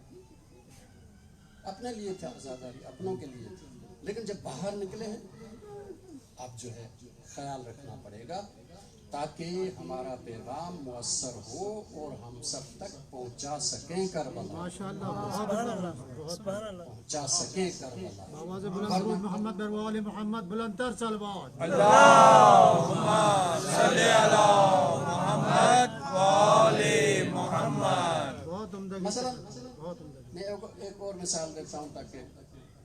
Speaker 1: اپنے لیے تھا آزاداری، اپنوں کے لیے تھی، لیکن جب باہر نکلے ہیں اب جو ہے خیال رکھنا پڑے گا تاکہ ہمارا پیغام مؤثر ہو اور ہم سب تک پہنچا سکیں کربلا، پہنچا سکیں کربلا۔
Speaker 3: محمد بروال محمد بلندتر صلوات۔
Speaker 2: اللہم صلی علی محمد وآل محمد۔
Speaker 3: بہت عمدہ۔
Speaker 1: مثلا میں ایک اور مثال دیتا ہوں تاکہ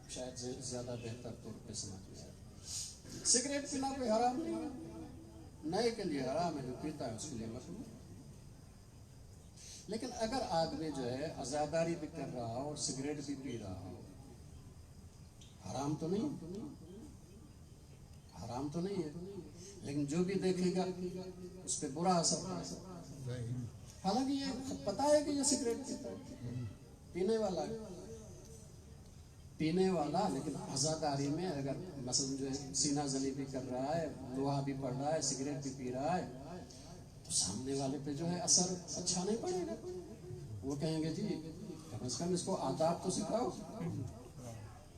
Speaker 1: شاید زیادہ بہتر طور پہ سمجھ میں آئے۔ سگریٹ پینا کوئی حرام نہیں ہے، نئے کے لیے حرام ہے، جو پیتا ہے اس کے لیے مکروہ۔ لیکن اگر آدمی جو ہے عزاداری بھی کر رہا ہو اور سگریٹ بھی پی رہا ہو، حرام تو نہیں، حرام تو نہیں ہے، لیکن جو بھی دیکھے گا اس پہ برا اثر پڑے، حالانکہ یہ پتا ہے کہ یہ سگریٹ پیتا ہے، پینے والا، لیکن عزاداری میں اگر مثلا جو ہے سینہ زنی بھی کر رہا ہے، لوہا بھی پڑ رہا ہے، سگریٹ بھی پی رہا ہے، تو سامنے والے پہ جو ہے اثر اچھا نہیں پڑے گا۔ وہ کہیں گے جی کم از کم اس کو آداب تو سکھاؤ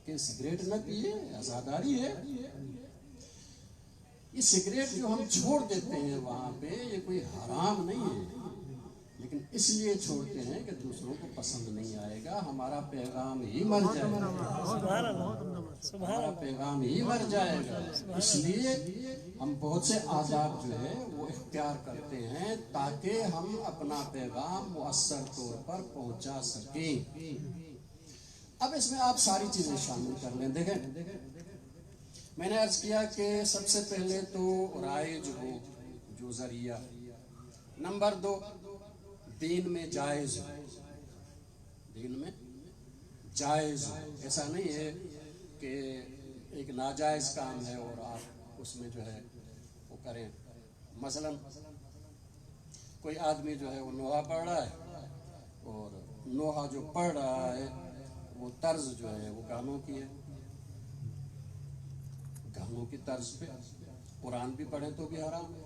Speaker 1: کہ سگریٹ نہ پیے، عزاداری ہے۔ یہ سگریٹ جو ہم چھوڑ دیتے ہیں وہاں پہ، یہ کوئی حرام نہیں ہے، لیکن اس لیے چھوڑتے ہیں کہ دوسروں کو پسند نہیں آئے گا، ہمارا پیغام ہی مر جائے گا، ہمارا پیغام ہی مر جائے گا۔ اس لیے ہم بہت سے آداب جو ہے وہ اختیار کرتے ہیں تاکہ ہم اپنا پیغام مؤثر طور پر پہنچا سکیں۔ اب اس میں آپ ساری چیزیں شامل کر لیں۔ دیکھیں میں نے عرض کیا کہ سب سے پہلے تو رائج ہو جو ذریعہ، نمبر 2 دین میں جائز ہو، دین میں جائز ہو، ایسا نہیں ہے کہ ایک ناجائز کام ہے اور آپ اس میں جو ہے وہ کریں۔ مثلا کوئی آدمی جو ہے وہ نوحہ پڑھ رہا ہے اور نوحہ جو پڑھ رہا ہے وہ طرز جو ہے وہ گانوں کی ہے، گانوں کی طرز پہ قرآن بھی پڑھیں تو بھی حرام ہے،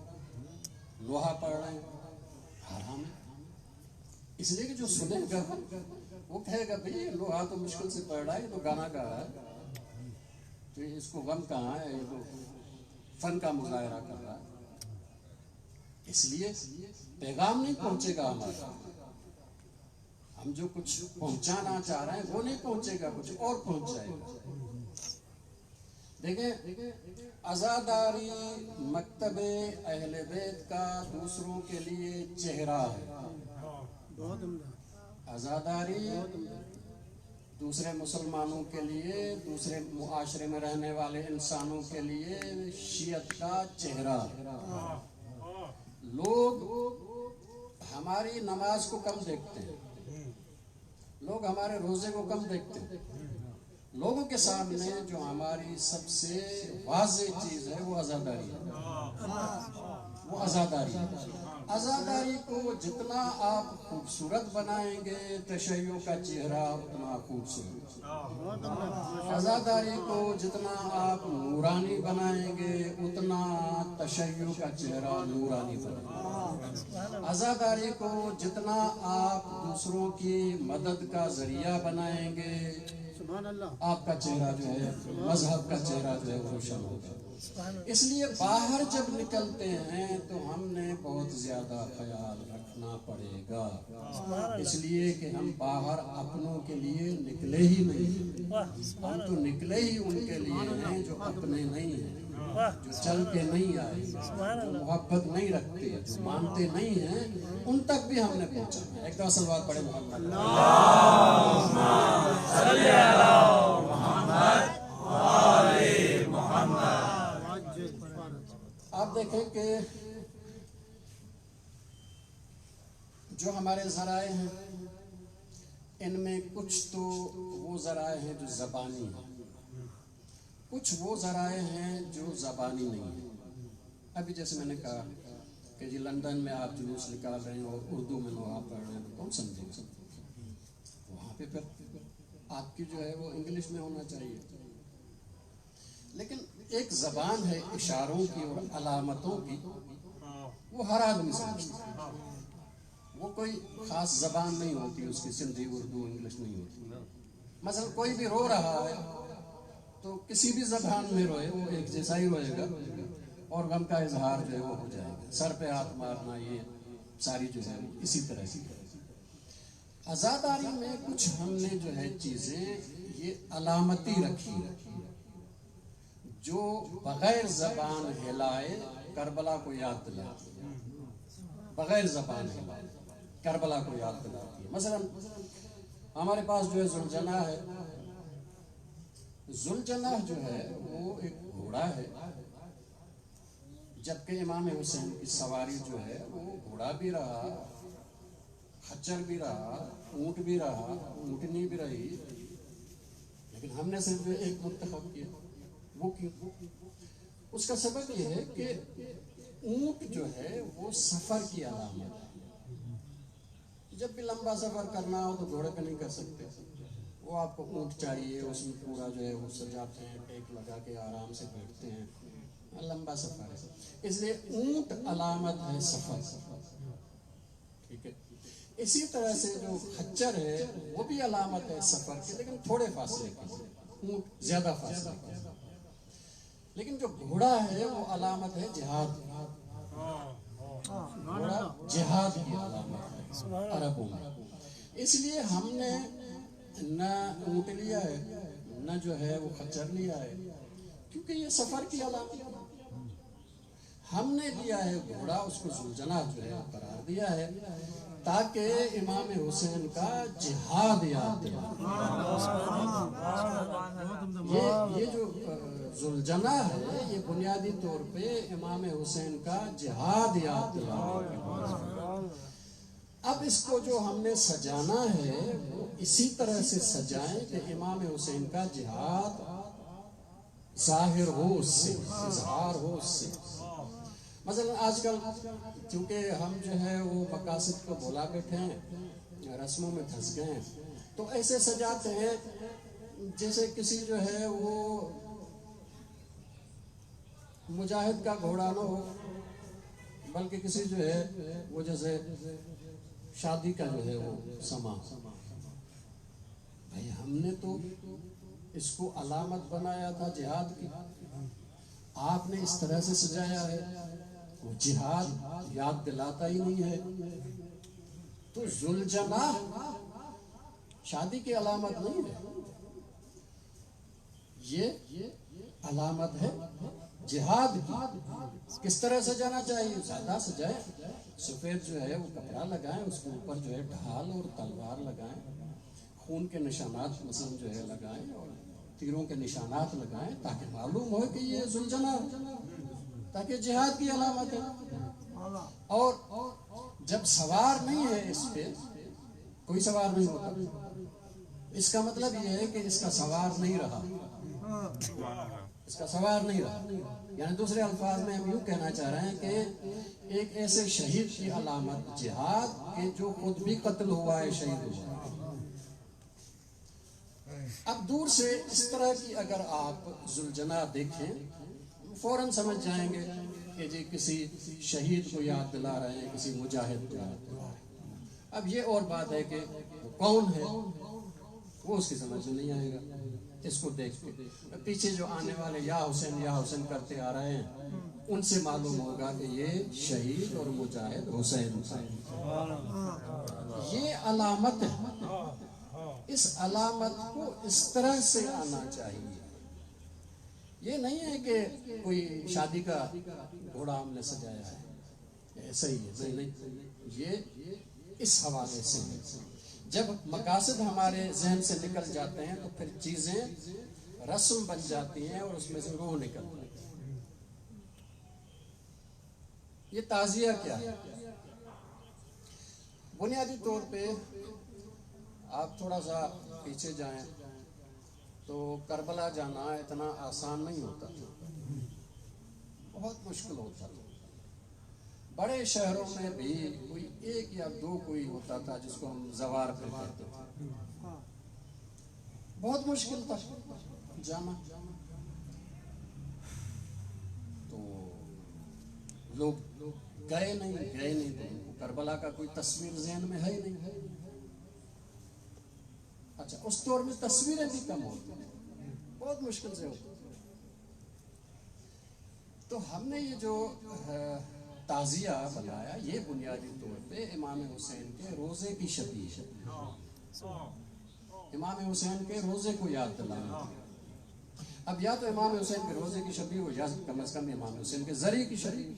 Speaker 1: نوحہ پڑھ رہے ہیں حرام ہے، اس لیے کہ جو سنے گا وہ کہے گا بھئی لوہا تو مشکل سے پڑھ رہا ہے، تو گانا گا رہا ہے، تو تو اس کو غم کہاں ہے؟ یہ تو فن کا مظاہرہ کر رہا ہے. اس لیے پیغام نہیں پہنچے گا ہمارا. ہم جو کچھ پہنچانا چاہ رہے ہیں وہ نہیں پہنچے گا، کچھ اور پہنچ جائے گا. دیکھیں، عزاداری مکتب اہل بیت کا دوسروں کے لیے چہرہ ہے. عزاداری دوسرے مسلمانوں کے لیے، دوسرے معاشرے میں رہنے والے انسانوں کے لیے شیعت کا چہرہ ہے. لوگ ہماری نماز کو کم دیکھتے ہیں، لوگ ہمارے روزے کو کم دیکھتے ہیں. لوگوں کے سامنے جو ہماری سب سے واضح چیز ہے وہ عزاداری ہے. وہ عزاداری ہے. عزاداری کو جتنا آپ خوبصورت بنائیں گے تشیع کا چہرہ اتنا خوبصورت. عزاداری کو جتنا آپ نورانی بنائیں گے اتنا تشیع کا چہرہ نورانی بنے گا. عزاداری کو جتنا آپ دوسروں کی مدد کا ذریعہ بنائیں گے آپ کا چہرہ جو ہے، مذہب کا چہرہ جو ہے روشن ہوگا. اس لیے باہر جب نکلتے ہیں تو ہم نے بہت زیادہ خیال رکھنا پڑے گا، اس لیے کہ ہم باہر اپنوں کے لیے نکلے ہی نہیں. ہم تو نکلے ہی ان کے لیے ہیں جو اپنے نہیں ہیں، جو چل کے نہیں آئے، جو محبت نہیں رکھتے، جو مانتے نہیں ہیں، ان تک بھی ہم نے پہنچانا ہے. ایک دفعہ صلوات پڑھیں محمد.
Speaker 2: صلی اللہ محمد وآل محمد.
Speaker 1: آپ دیکھیں کہ جو ہمارے ذرائع ہیں ان میں کچھ تو وہ ذرائع ہیں جو زبانی ہیں، کچھ وہ ذرائع ہیں جو زبانی نہیں ہیں. ابھی جیسے میں نے کہا کہ جی لندن میں آپ جلوس نکال رہے ہیں اور اردو میں نوحہ پڑھ رہے ہیں تو کون سمجھے گا؟ وہاں پہ پھر آپ کی جو ہے وہ انگلش میں ہونا چاہیے. لیکن ایک زبان ہے اشاروں کی اور علامتوں کی، وہ ہر آدمی سمجھتا ہے. وہ کوئی خاص زبان نہیں ہوتی اس کی، سندھی، اردو، انگلش نہیں ہوتی. مثلا کوئی بھی رو رہا ہے تو کسی بھی زبان میں روئے وہ ایک جیسا ہی روئے گا اور غم کا اظہار جو ہے وہ ہو جائے گا. سر پہ ہاتھ مارنا، یہ ساری جو ہے اسی طرح کی. عزاداری میں کچھ ہم نے جو ہے چیزیں یہ علامتی رکھی جو بغیر زبان ہلائے کربلا کو یاد دلاتی ہے. بغیر زبان ہلائے کربلا کو یاد دلاتی ہے. مثلا ہمارے پاس جو ہے ذوالجناح ہے. ذوالجناح جو ہے وہ ایک گھوڑا ہے، جبکہ امام حسین کی سواری جو ہے وہ گھوڑا بھی رہا، خچر بھی رہا، اونٹ بھی رہا، اونٹنی بھی رہی، لیکن ہم نے صرف ایک منتخب کیا. وہ کیوں؟ اس کا سبب یہ ہے کہ اونٹ جو ہے وہ سفر کی علامت ہے. جب بھی لمبا سفر کرنا ہو تو گھوڑے پہ نہیں کر سکتے، وہ آپ کو اونٹ چاہیے، اس میں پورا جو ہے وہ سجاتے ہیں، ٹیک لگا کے آرام سے بیٹھتے ہیں. لمبا سفر ہے، اس لیے اونٹ علامت ہے سفر. ٹھیک ہے. اسی طرح سے جو خچر ہے وہ بھی علامت ہے سفر کی، لیکن تھوڑے فاصلے کی، اونٹ زیادہ فاصلے کی. لیکن جو گھوڑا ہے وہ علامت ہے جہاد. گھوڑا جہاد کی علامت ہے عربوں میں. اس لیے ہم نے نہ اونٹ لیا ہے نہ جو ہے وہ خچر لیا ہے، کیونکہ یہ سفر کی علامت ہے. ہم نے لیا ہے گھوڑا، اس کو ذوالجناح جو ہے قرار دیا ہے تاکہ امام حسین کا جہاد یاد دلائے. یہ جو ذوالجناح ہے یہ بنیادی طور پہ امام حسین کا جہاد یاد دلانے کے لیے. اب اس کو جو ہم نے سجانا ہے وہ اسی طرح سے سجائیں کہ امام حسین کا جہاد ظاہر ہو، اس سے اظہار ہو اس سے. مثلا آج کل چونکہ ہم جو ہے وہ مقاصد کو بھولا بیٹھے ہیں، رسموں میں پھنس گئے ہیں، تو ایسے سجاتے ہیں جیسے کسی جو ہے وہ مجاہد کا گھوڑا نہ ہو، بلکہ کسی جو ہے وہ جیسے شادی کا جو ہے وہ سما. بھائی ہم نے تو اس کو علامت بنایا تھا جہاد کی، آپ نے اس طرح سے سجایا ہے، وہ جہاد یاد دلاتا ہی نہیں ہے۔ تو ذوالجناح شادی کی علامت نہیں ہے، یہ علامت ہے جہاد کی۔ کس طرح سجانا چاہیے؟ زیادہ سجائے، سفید جو ہے وہ کپڑا لگائیں، اس کے اوپر جو ہے ڈھال اور تلوار لگائیں، خون کے نشانات مثلا جو ہے لگائیں، اور تیروں کے نشانات لگائیں، تاکہ معلوم ہو کہ یہ ذوالجناح، تاکہ جہاد کی علامت ہے۔ اور جب سوار نہیں ہے اس پہ، کوئی سوار نہیں ہوتا، اس کا مطلب یہ ہے کہ اس کا سوار نہیں رہا، اس کا سوار نہیں رہا۔ یعنی دوسرے الفاظ میں ہم یوں کہنا چاہ رہے ہیں کہ ایک ایسے شہید کی علامت جہاد کہ جو خود بھی قتل ہوا ہے، شہید ہوا ہے۔ اب دور سے اس طرح کی اگر آپ ذوالجناح دیکھیں، فوراً سمجھ جائیں گے کہ جی کسی شہید کو یاد دلا رہے ہیں، کسی مجاہد کو یاد دلا رہے ہیں۔ اب یہ اور بات ہے کہ وہ کون ہے، وہ اس کی سمجھ میں نہیں آئے گا اس کو دیکھ کے۔ پیچھے جو آنے والے یا حسین کرتے آ رہے ہیں، ان سے معلوم ہوگا کہ یہ شہید اور مجاہد حسین ہے۔ یہ علامت ہے، اس علامت کو اس طرح سے آنا چاہیے۔ یہ نہیں ہے کہ کوئی شادی کا گھوڑا ہم نے سجایا ہے، ایسا ہی ہے، نہیں، یہ اس حوالے سے ہے۔ جب مقاصد ہمارے ذہن سے نکل جاتے ہیں تو پھر چیزیں رسم بن جاتی ہیں اور اس میں سے روح نکلتی ہے۔ یہ تعزیہ کیا ہے؟ بنیادی طور پہ آپ تھوڑا سا پیچھے جائیں تو کربلا جانا اتنا آسان نہیں ہوتا تھا، بہت مشکل ہوتا تھا۔ بڑے شہروں میں بھی کوئی ایک یا دو کوئی ہوتا تھا جس کو ہم زوار کہتے تھے، بہت مشکل تھا جانا۔ تو لوگ گئے نہیں تو کربلا کا کوئی تصویر ذہن میں ہے ہی نہیں۔ اچھا، اس دور میں تصویریں بھی کم ہوتی ہیں، بہت مشکل سے ہوتی۔ تو ہم نے یہ جو تعزیہ بنایا، یہ بنیادی طور پہ امام حسین کے روزے کی شبیہ ہے، امام حسین کے روزے کو یاد دلانا۔ اب یا تو امام حسین کے روزے کی شبیہ ہو، یا کم از کم امام حسین کے ذریعے کی شبیہ۔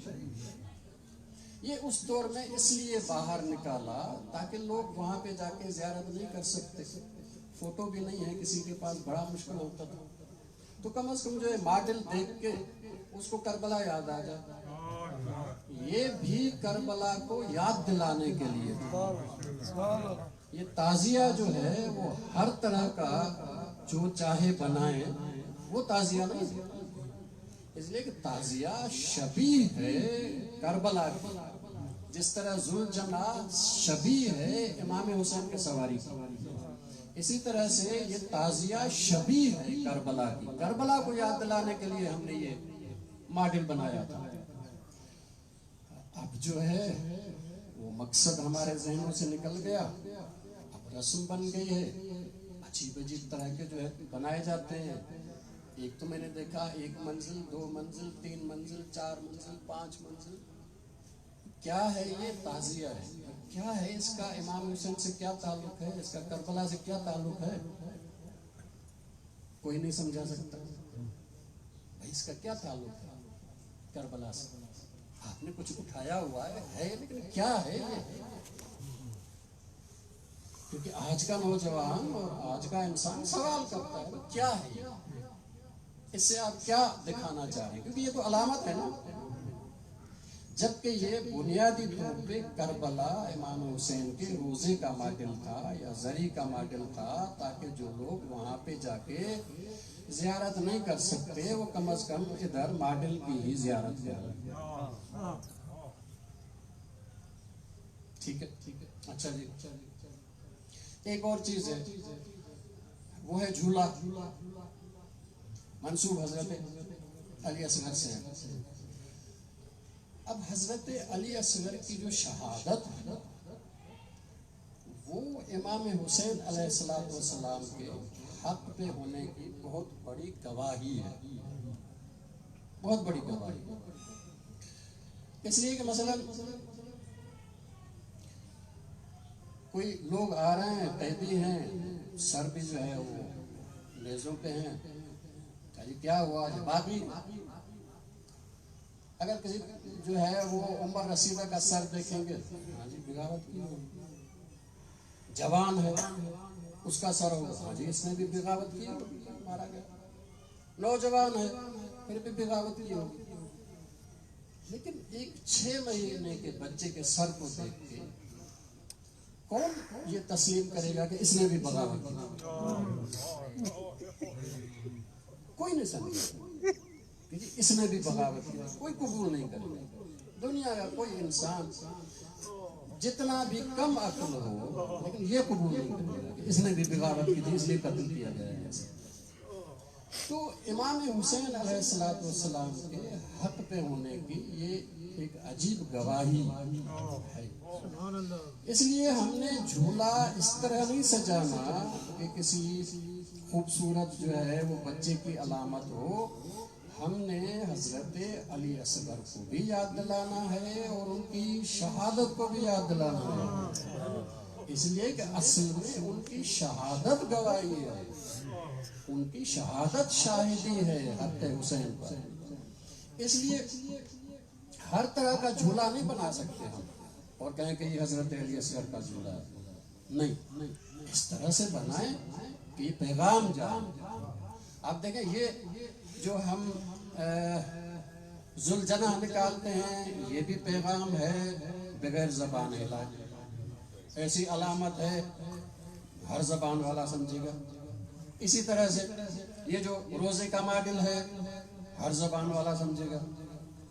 Speaker 1: یہ اس دور میں اس لیے باہر نکالا تاکہ لوگ وہاں پہ جا کے زیارت نہیں کر سکتے، فوٹو بھی نہیں ہے کسی کے پاس، بڑا مشکل ہوتا تھا۔ تو کم از کم جو ہے ماڈل دیکھ کے اس کو کربلا یاد آ جاتا۔ یہ بھی کربلا کو یاد دلانے کے لیے تھا۔ یہ تعزیہ جو ہے وہ ہر طرح کا جو چاہے بنائے، وہ تعزیہ نہیں ہے، اس لیے کہ تعزیہ شبیہ ہے کربلا کی، جس طرح ذوالجناح شبیہ ہے امام حسین کے سواری کی، اسی طرح سے یہ تعزیہ شبیہ ہے کربلا کی۔ کربلا کو یاد دلانے کے لیے ہم نے یہ ماڈل بنایا تھا۔ اب جو ہے وہ مقصد ہمارے ذہنوں سے نکل گیا، اب رسم بن گئی ہے، عجیب عجیب طرح کے جو ہے بنائے جاتے ہیں۔ ایک تو میں نے دیکھا 1 منزل، 2 منزل، 3 منزل، 4 منزل، 5 منزل۔ کیا ہے یہ؟ تعزیہ ہے۔ کیا ہے اس کا امام حسین سے کیا تعلق ہے، اس کا کربلا سے کیا تعلق ہے؟ کوئی نہیں سمجھا سکتا بھائی اس کا کیا تعلق ہے کربلا سے۔ آپ نے کچھ اٹھایا ہوا ہے لیکن کیا ہے یہ؟ کیونکہ آج کا نوجوان اور آج کا انسان سوال کرتا ہے کیا ہے یہ، اس سے آپ کیا دکھانا چاہ رہے ہیں؟ کیونکہ یہ تو علامت ہے نا، جبکہ یہ بنیادی طور پہ کربلا امام حسین کے روزے کا ماڈل تھا یا زری کا ماڈل تھا، تاکہ جو لوگ وہاں پہ جا کے زیارت نہیں کر سکتے وہ کم از کم ادھر ماڈل کی ہی زیارت کریں۔ ٹھیک ہے، اچھا جی، ایک اور چیز ہے، وہ ہے جھولا، منسوب حضرت علی اصغر سے ہے۔ اب حضرت علی اصغر کی جو شہادت ہے وہ امام حسین علیہ السلام کے حق پہ ہونے کی بہت بڑی گواہی ہے، بہت بڑی گواہی ہے۔ اس لیے کہ مثلا کوئی لوگ آ رہے ہیں، قیدی ہیں، سر بھی جو ہے وہ نیزوں پہ ہیں، جی کیا ہوا؟ باقی اگر کسی جو ہے وہ عمر رسیدہ کا سر دیکھیں گے، ہاں جی بغاوت کی ہوگی، جوان ہے اس کا سر ہوگا، ہاں جی اس نے بھی بغاوت کی ہوگی، مارا گیا، نوجوان ہے پھر بھی بغاوت کی ہوگی۔ لیکن ایک 6 مہینے کے بچے کے سر کو دیکھ کے کون یہ تسلیم کرے گا کہ اس نے بھی بغاوت کی؟ کوئی نہیں سمجھے کہ اس نے بھی بغاوت کی، کوئی قبول نہیں کرے گا۔ دنیا کا کوئی انسان جتنا بھی کم عقل ہو لیکن یہ قبول نہیں کرے گا کہ اس نے بھی بغاوت کی تھی اس لیے قتل کیا گیا ہے۔ تو امام حسین علیہ السلام کے حق پہ ہونے کی یہ ایک عجیب گواہی ہے۔ اس لیے ہم نے جھولا اس طرح نہیں سجانا کہ کسی خوبصورت جو ہے وہ بچے کی علامت ہو، ہم نے حضرت علی اصغر کو بھی یاد دلانا ہے اور ان کی شہادت کو بھی یاد دلانا ہے، اس لیے کہ اصل میں ان کی شہادت گواہی ہے، ان کی شہادت شاہدی ہے حق حسین پر۔ اس لیے ہر طرح کا جھولا نہیں بنا سکتے ہم اور کہیں کہ یہ حضرت علی اصغر کا جھولا ہے، نہیں، اس طرح سے بنائیں کہ یہ پیغام جائے۔ آپ دیکھیں یہ جو ہم ذوالجناح نکالتے ہیں یہ بھی پیغام ہے بغیر زبان ہلائے، ایسی علامت ہے ہر زبان والا سمجھے گا۔ اسی طرح سے یہ جو روزے کا ماڈل ہے ہر زبان والا سمجھے گا،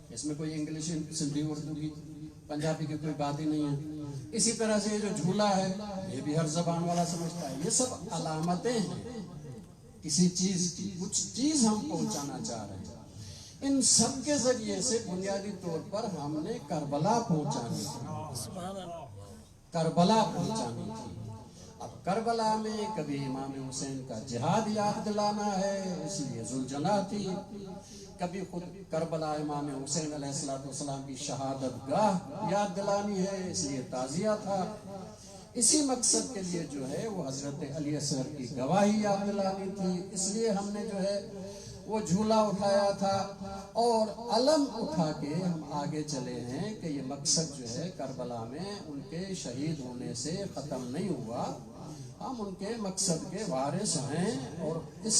Speaker 1: اس میں کوئی انگلش سندھی اردو کی پنجابی کی کوئی بات ہی نہیں ہے۔ اسی طرح سے یہ جو جھولا ہے یہ بھی ہر زبان والا سمجھتا ہے۔ یہ سب علامتیں ہیں کسی چیز کی، کچھ چیز ہم پہنچانا چاہ رہے ہیں۔ ان سب کے ذریعے سے بنیادی طور پر ہم نے کربلا پہنچانی تھی، کربلا پہنچانی تھی۔ اب کربلا میں کبھی امام حسین کا جہاد یاد دلانا ہے اس لیے ذوالجناح تھی، کبھی خود کربلا امام حسین علیہ السلام کی شہادت گاہ یاد دلانی ہے اس لیے تعزیہ تھا۔ اسی مقصد کے لیے جو ہے وہ حضرت علی اصغر کی گواہی یاد دلانی تھی، اس لیے ہم نے جو ہے وہ جھولا اٹھایا تھا اور علم اٹھا کے ہم آگے چلے ہیں کہ یہ مقصد جو ہے کربلا میں ان کے شہید ہونے سے ختم نہیں ہوا، ہم ان کے مقصد کے وارث ہیں اور اس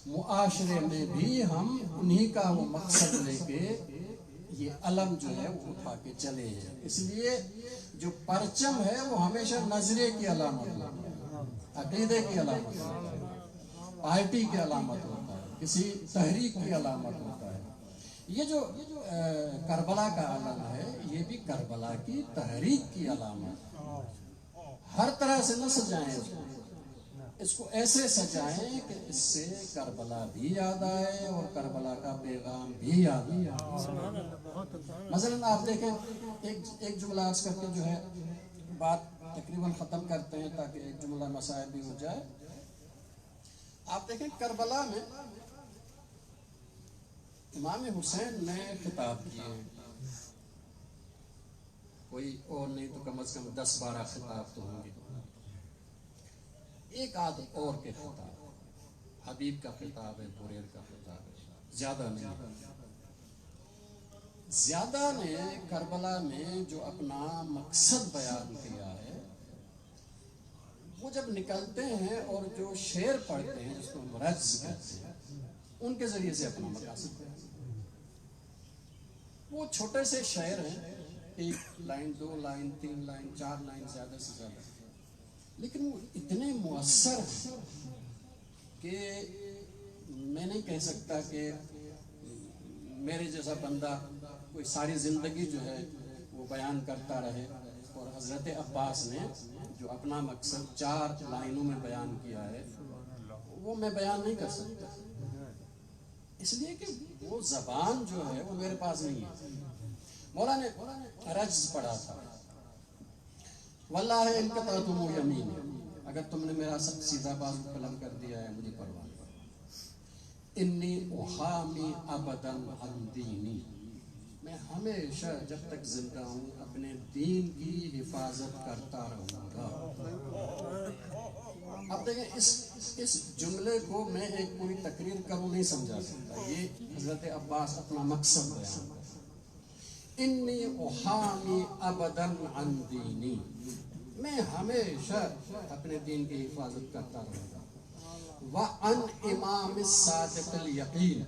Speaker 1: معاشرے میں بھی ہم انہی کا وہ مقصد لے کے یہ علم جو ہے وہ اٹھا کے چلے ہیں۔ اس لیے جو پرچم ہے وہ ہمیشہ نظریے کی علامت ہوتا ہے، عقیدے کی علامت ہوتا ہے، پارٹی کی علامت ہوتا ہے، کسی تحریک کی علامت ہوتا ہے۔ یہ جو کربلا کا علم ہے یہ بھی کربلا کی تحریک کی علامت ہے۔ ہر طرح سے نہ سجائیں اس کو ایسے سجائیں کہ اس سے کربلا بھی یاد آئے اور کربلا کا پیغام بھی یاد آئے۔ مثلا آپ دیکھیں ایک جملہ عرض کر کے جو ہے بات تقریباً ختم کرتے ہیں تاکہ ایک جملہ مسائل بھی ہو جائے۔ آپ دیکھیں کربلا میں امام حسین نے خطاب کیے، کوئی اور نہیں تو کم از کم 10-12 خطاب تو ہوں گے، ایک آدھ اور کے خطاب، حبیب کا خطاب ہے، بریر کا خطاب ہے، زیادہ نہیں۔ زیادہ نے کربلا میں جو اپنا مقصد بیان کیا ہے وہ جب نکلتے ہیں اور جو شعر پڑھتے ہیں جس کو ہم رجز کہتے ہیں ان کے ذریعے سے اپنا مقاصد ہے۔ وہ چھوٹے سے شعر ہیں، 1 لائن 2 لائن 3 لائن 4 لائن زیادہ سے زیادہ، لیکن وہ اتنے مؤثر ہیں کہ میں نہیں کہہ سکتا کہ میرے جیسا بندہ کوئی ساری زندگی جو ہے وہ بیان کرتا رہے، اور حضرت عباس نے جو اپنا مقصد 4 لائنوں میں بیان کیا ہے وہ میں بیان نہیں کر سکتا، اس لیے کہ وہ زبان جو ہے وہ میرے پاس نہیں ہے۔ مولا نے رجز پڑھا تھا، واللہ انقطعتم یمین، اگر تم نے میرا سب سیدھا بازو قلم کر دیا ہے مجھے پرواہ نہیں. انی احامی ابدا عن دینی، میں ہمیشہ جب تک زندہ ہوں اپنے دین کی حفاظت کرتا رہوں گا. اب دیکھیں اس جملے کو میں ایک پوری تقریر کروں نہیں سمجھا سکتا. یہ حضرت عباس اپنا مقصد بیان کرتے ہیں. انی احامی ابدا عن دینی، میں ہمیشہ اپنے دین کی حفاظت کرتا رہوں گا. وعن امام الصادق الیقین،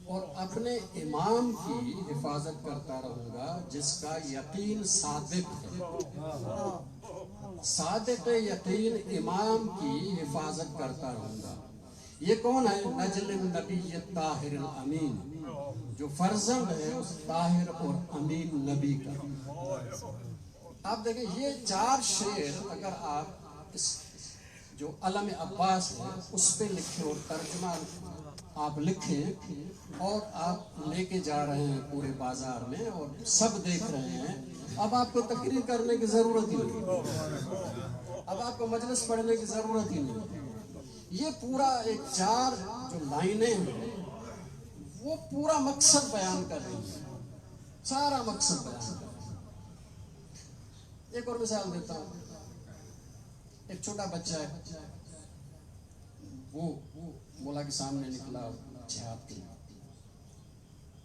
Speaker 1: اور اپنے امام کی حفاظت کرتا رہوں گا جس کا یقین صادق ہے. صادق یقین امام کی حفاظت کرتا رہوں گا. یہ کون ہے؟ نجل النبی الطاہر الامین، جو فرزند ہے اس طاہر اور امین نبی کا. آپ دیکھیں یہ 4 شعر اگر آپ اس جو علم عباس ہے اس پہ لکھیں اور ترجمہ آپ لکھیں اور آپ لے کے جا رہے ہیں پورے بازار میں اور سب دیکھ رہے ہیں، اب آپ کو تقریر کرنے کی ضرورت ہی نہیں، اب آپ کو مجلس پڑھنے کی ضرورت ہی نہیں. یہ پورا ایک 4 جو لائنیں ہیں وہ پورا مقصد بیان کر رہی ہیں، سارا مقصد بیان کر رہی ہیں. ایک اور مثال دیتا ہوں. ایک چھوٹا بچہ ہے، وہ مولا کے سامنے نکلا جہاد کے لیے.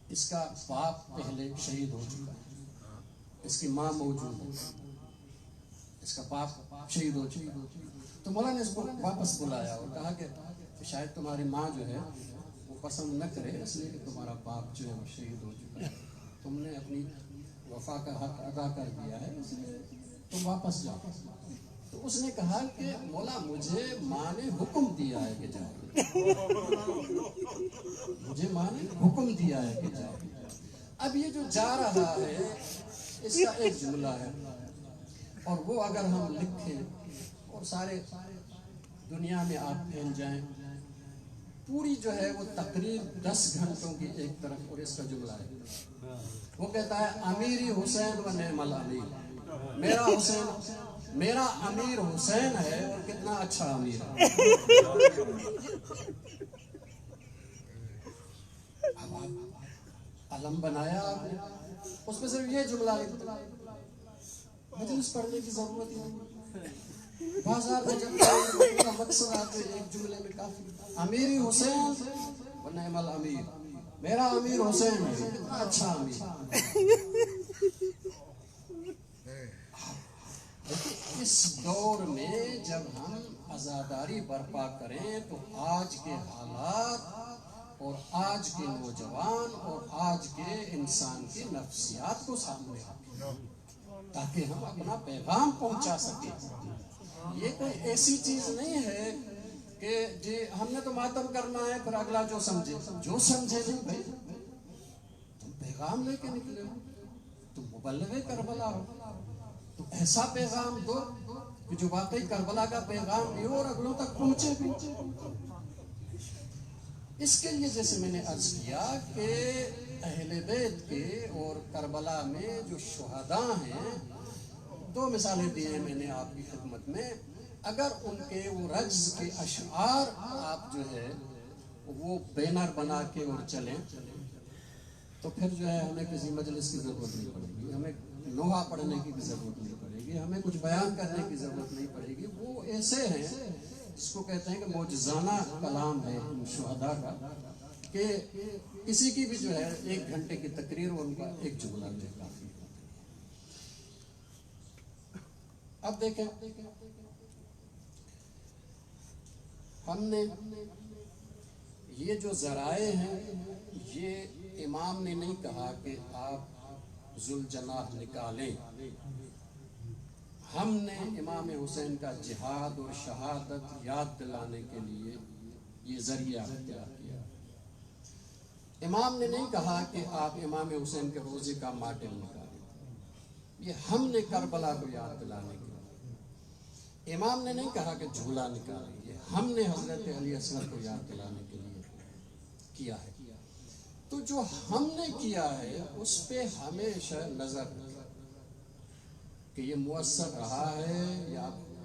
Speaker 1: اس کا باپ پہلے شہید ہو چکا ہے، اس کی ماں موجود ہے، اس کا باپ شہید ہو چکا ہے. تو مولا نے اس کو واپس بلایا اور کہا کہ شاید تمہاری ماں جو ہے وہ پسند نہ کرے اس لیے کہ تمہارا باپ جو ہے وہ شہید ہو چکا ہے، تم نے اپنی وفا کا حق ادا کر دیا ہے اس لیے تم واپس جاؤ. تو اس نے کہا کہ مولا مجھے ماں نے حکم دیا ہے کہ جاؤ، مجھے ماں نے حکم دیا ہے کہ جاؤ. اب یہ جو جا رہا ہے اس کا ایک جملہ ہے اور وہ اگر ہم لکھیں اور سارے دنیا میں آپ پھیل جائیں، پوری جو ہے وہ تقریر 10 گھنٹوں کی ایک طرف. اور اس کا جملہ ہے وہ کہتا ہے امیری حسین و نعم الامیر، میرا حسین، میرا امیر حسین ہے اور کتنا اچھا امیر ہے. اب آپ علم بنایا آپ نے، اس میں صرف یہ جملہ لکھتا، مجلس پڑھنے کی ضرورت ہی نہیں. بازار میں جب کا مقصد آتے ایک جملے میں کافی. امیری حسین و نعم الامیر، میرا امیر حسین ہے کتنا اچھا امیر. اس دور میں جب ہم عزاداری برپا کریں تو آج کے حالات اور آج کے نوجوان اور آج کے انسان کی نفسیات کو سامنے رکھیں تاکہ ہم اپنا پیغام پہنچا سکیں. یہ کوئی ایسی چیز نہیں ہے کہ جی ہم نے تو ماتم کرنا ہے پھر اگلا جو سمجھے نہیں. بھائی تم پیغام لے کے نکلے ہو، تم مبلغ کربلا ہو، تو ایسا پیغام دو کہ جو واقعی کربلا کا پیغام بھی ہو اور اگلوں تک پہنچے بھی. اس کے لیے جیسے میں نے عرض کیا کہ اہل بیت کے اور کربلا میں جو شہداء ہیں 2 مثالیں دی ہیں میں نے آپ کی خدمت میں. اگر ان کے وہ رجز کے اشعار آپ جو ہے وہ بینر بنا کے اور چلیں تو پھر جو ہے ہمیں کسی مجلس کی ضرورت نہیں پڑے گی، ہمیں لوہا پڑھنے کی بھی ضرورت نہیں پڑے گی، ہمیں کچھ بیان کرنے کی ضرورت نہیں پڑے گی. وہ ایسے ہیں جس کو کہتے ہیں کہ معجزانہ کلام ہے ان شہداء کا کہ کسی کی بھی جو ہے 1 گھنٹے کی تقریر اور ان کا ایک جملہ جو ہے کافی. اب دیکھیں ہم نے یہ جو ذرائع ہیں یہ امام نے نہیں کہا کہ آپ ذوالجناح نکالیں. ہم نے امام حسین کا جہاد اور شہادت یاد دلانے کے لیے یہ ذریعہ اختیار کیا. امام نے نہیں کہا کہ آپ امام حسین کے روزے کا ماڈل نکالیں، یہ ہم نے کربلا کو یاد دلانے کے لیے. امام نے نہیں کہا کہ جھولا نکالیں، یہ ہم نے حضرت علی اصغر کو یاد دلانے کے لیے کیا ہے. تو جو ہم نے کیا ہے اس پہ ہمیشہ نظر کہ یہ مؤثر رہا ہے یا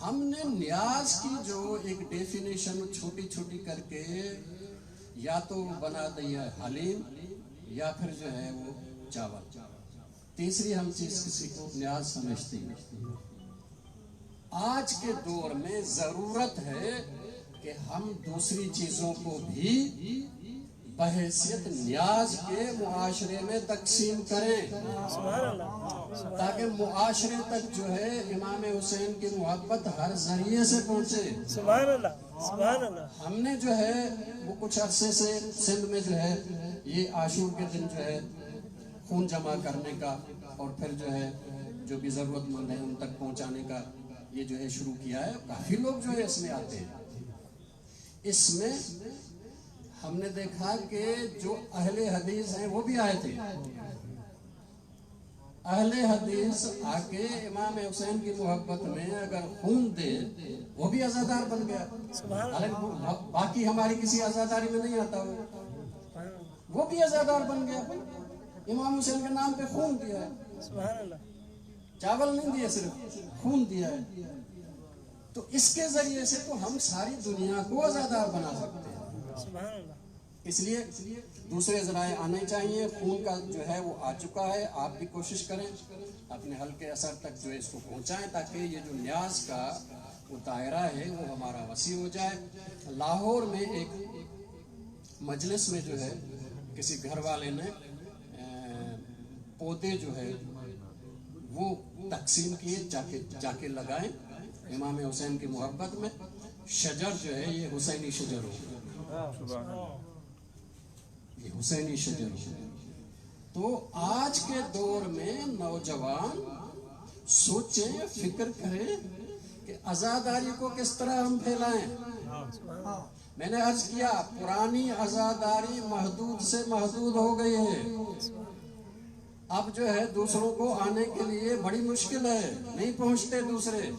Speaker 1: ہم نے نیاز کی جو ایک ڈیفینیشن چھوٹی چھوٹی کر کے یا تو بنا دیا حلیم یا پھر جو ہے وہ چاول، تیسری ہم چیز کسی کو نیاز سمجھتے ہیں۔ آج کے دور میں ضرورت ہے کہ ہم دوسری چیزوں کو بھی بحیثیت نیاز کے معاشرے میں تقسیم کریں، تاکہ معاشرے تک جو ہے امام حسین کی محبت ہر ذریعے سے پہنچے۔
Speaker 2: سبحان اللہ، سبحان اللہ۔
Speaker 1: ہم نے جو ہے وہ کچھ عرصے سے سندھ میں جو ہے یہ عاشور کے دن جو ہے خون جمع کرنے کا اور پھر جو ہے جو بھی ضرورت مند ہے ان تک پہنچانے کا یہ جو ہے شروع کیا ہے۔ کافی لوگ جو ہے اس میں آتے ہیں۔ اس میں ہم نے دیکھا کہ جو اہل حدیث ہیں وہ بھی آئے تھے۔ اہل حدیث آ کے امام حسین کی محبت میں اگر خون دے وہ بھی عزادار بن گیا، باقی ہماری کسی عزاداری میں نہیں آتا، وہ بھی عزادار بن گیا۔ امام حسین کے نام پہ خون دیا ہے، چاول نہیں دیا، صرف خون دیا ہے۔ تو اس کے ذریعے سے تو ہم ساری دنیا کو عزادار بنا سکتے ہیں۔ اس لیے دوسرے ذرائع آنے چاہیے۔ خون کا جو ہے وہ آ چکا ہے، آپ بھی کوشش کریں اپنے حلقے اثر تک جو ہے اس کو پہنچائیں، تاکہ یہ جو نیاز کا وہ دائرہ ہے وہ ہمارا وسیع ہو جائے۔ لاہور میں ایک مجلس میں جو ہے کسی گھر والے نے پودے جو ہے وہ تقسیم کیے، جا کے لگائیں امام حسین کی محبت میں۔ شجر جو ہے یہ حسینی شجر ہو، یہ حسینی شجر ہو۔ تو آج کے دور میں نوجوان سوچیں، فکر کریں کہ عزاداری کو کس طرح ہم پھیلائیں۔ میں نے عرض کیا پرانی عزاداری محدود سے محدود ہو گئی ہے، اب جو ہے دوسروں کو آنے کے لیے بڑی مشکل ہے، نہیں پہنچتے دوسرے،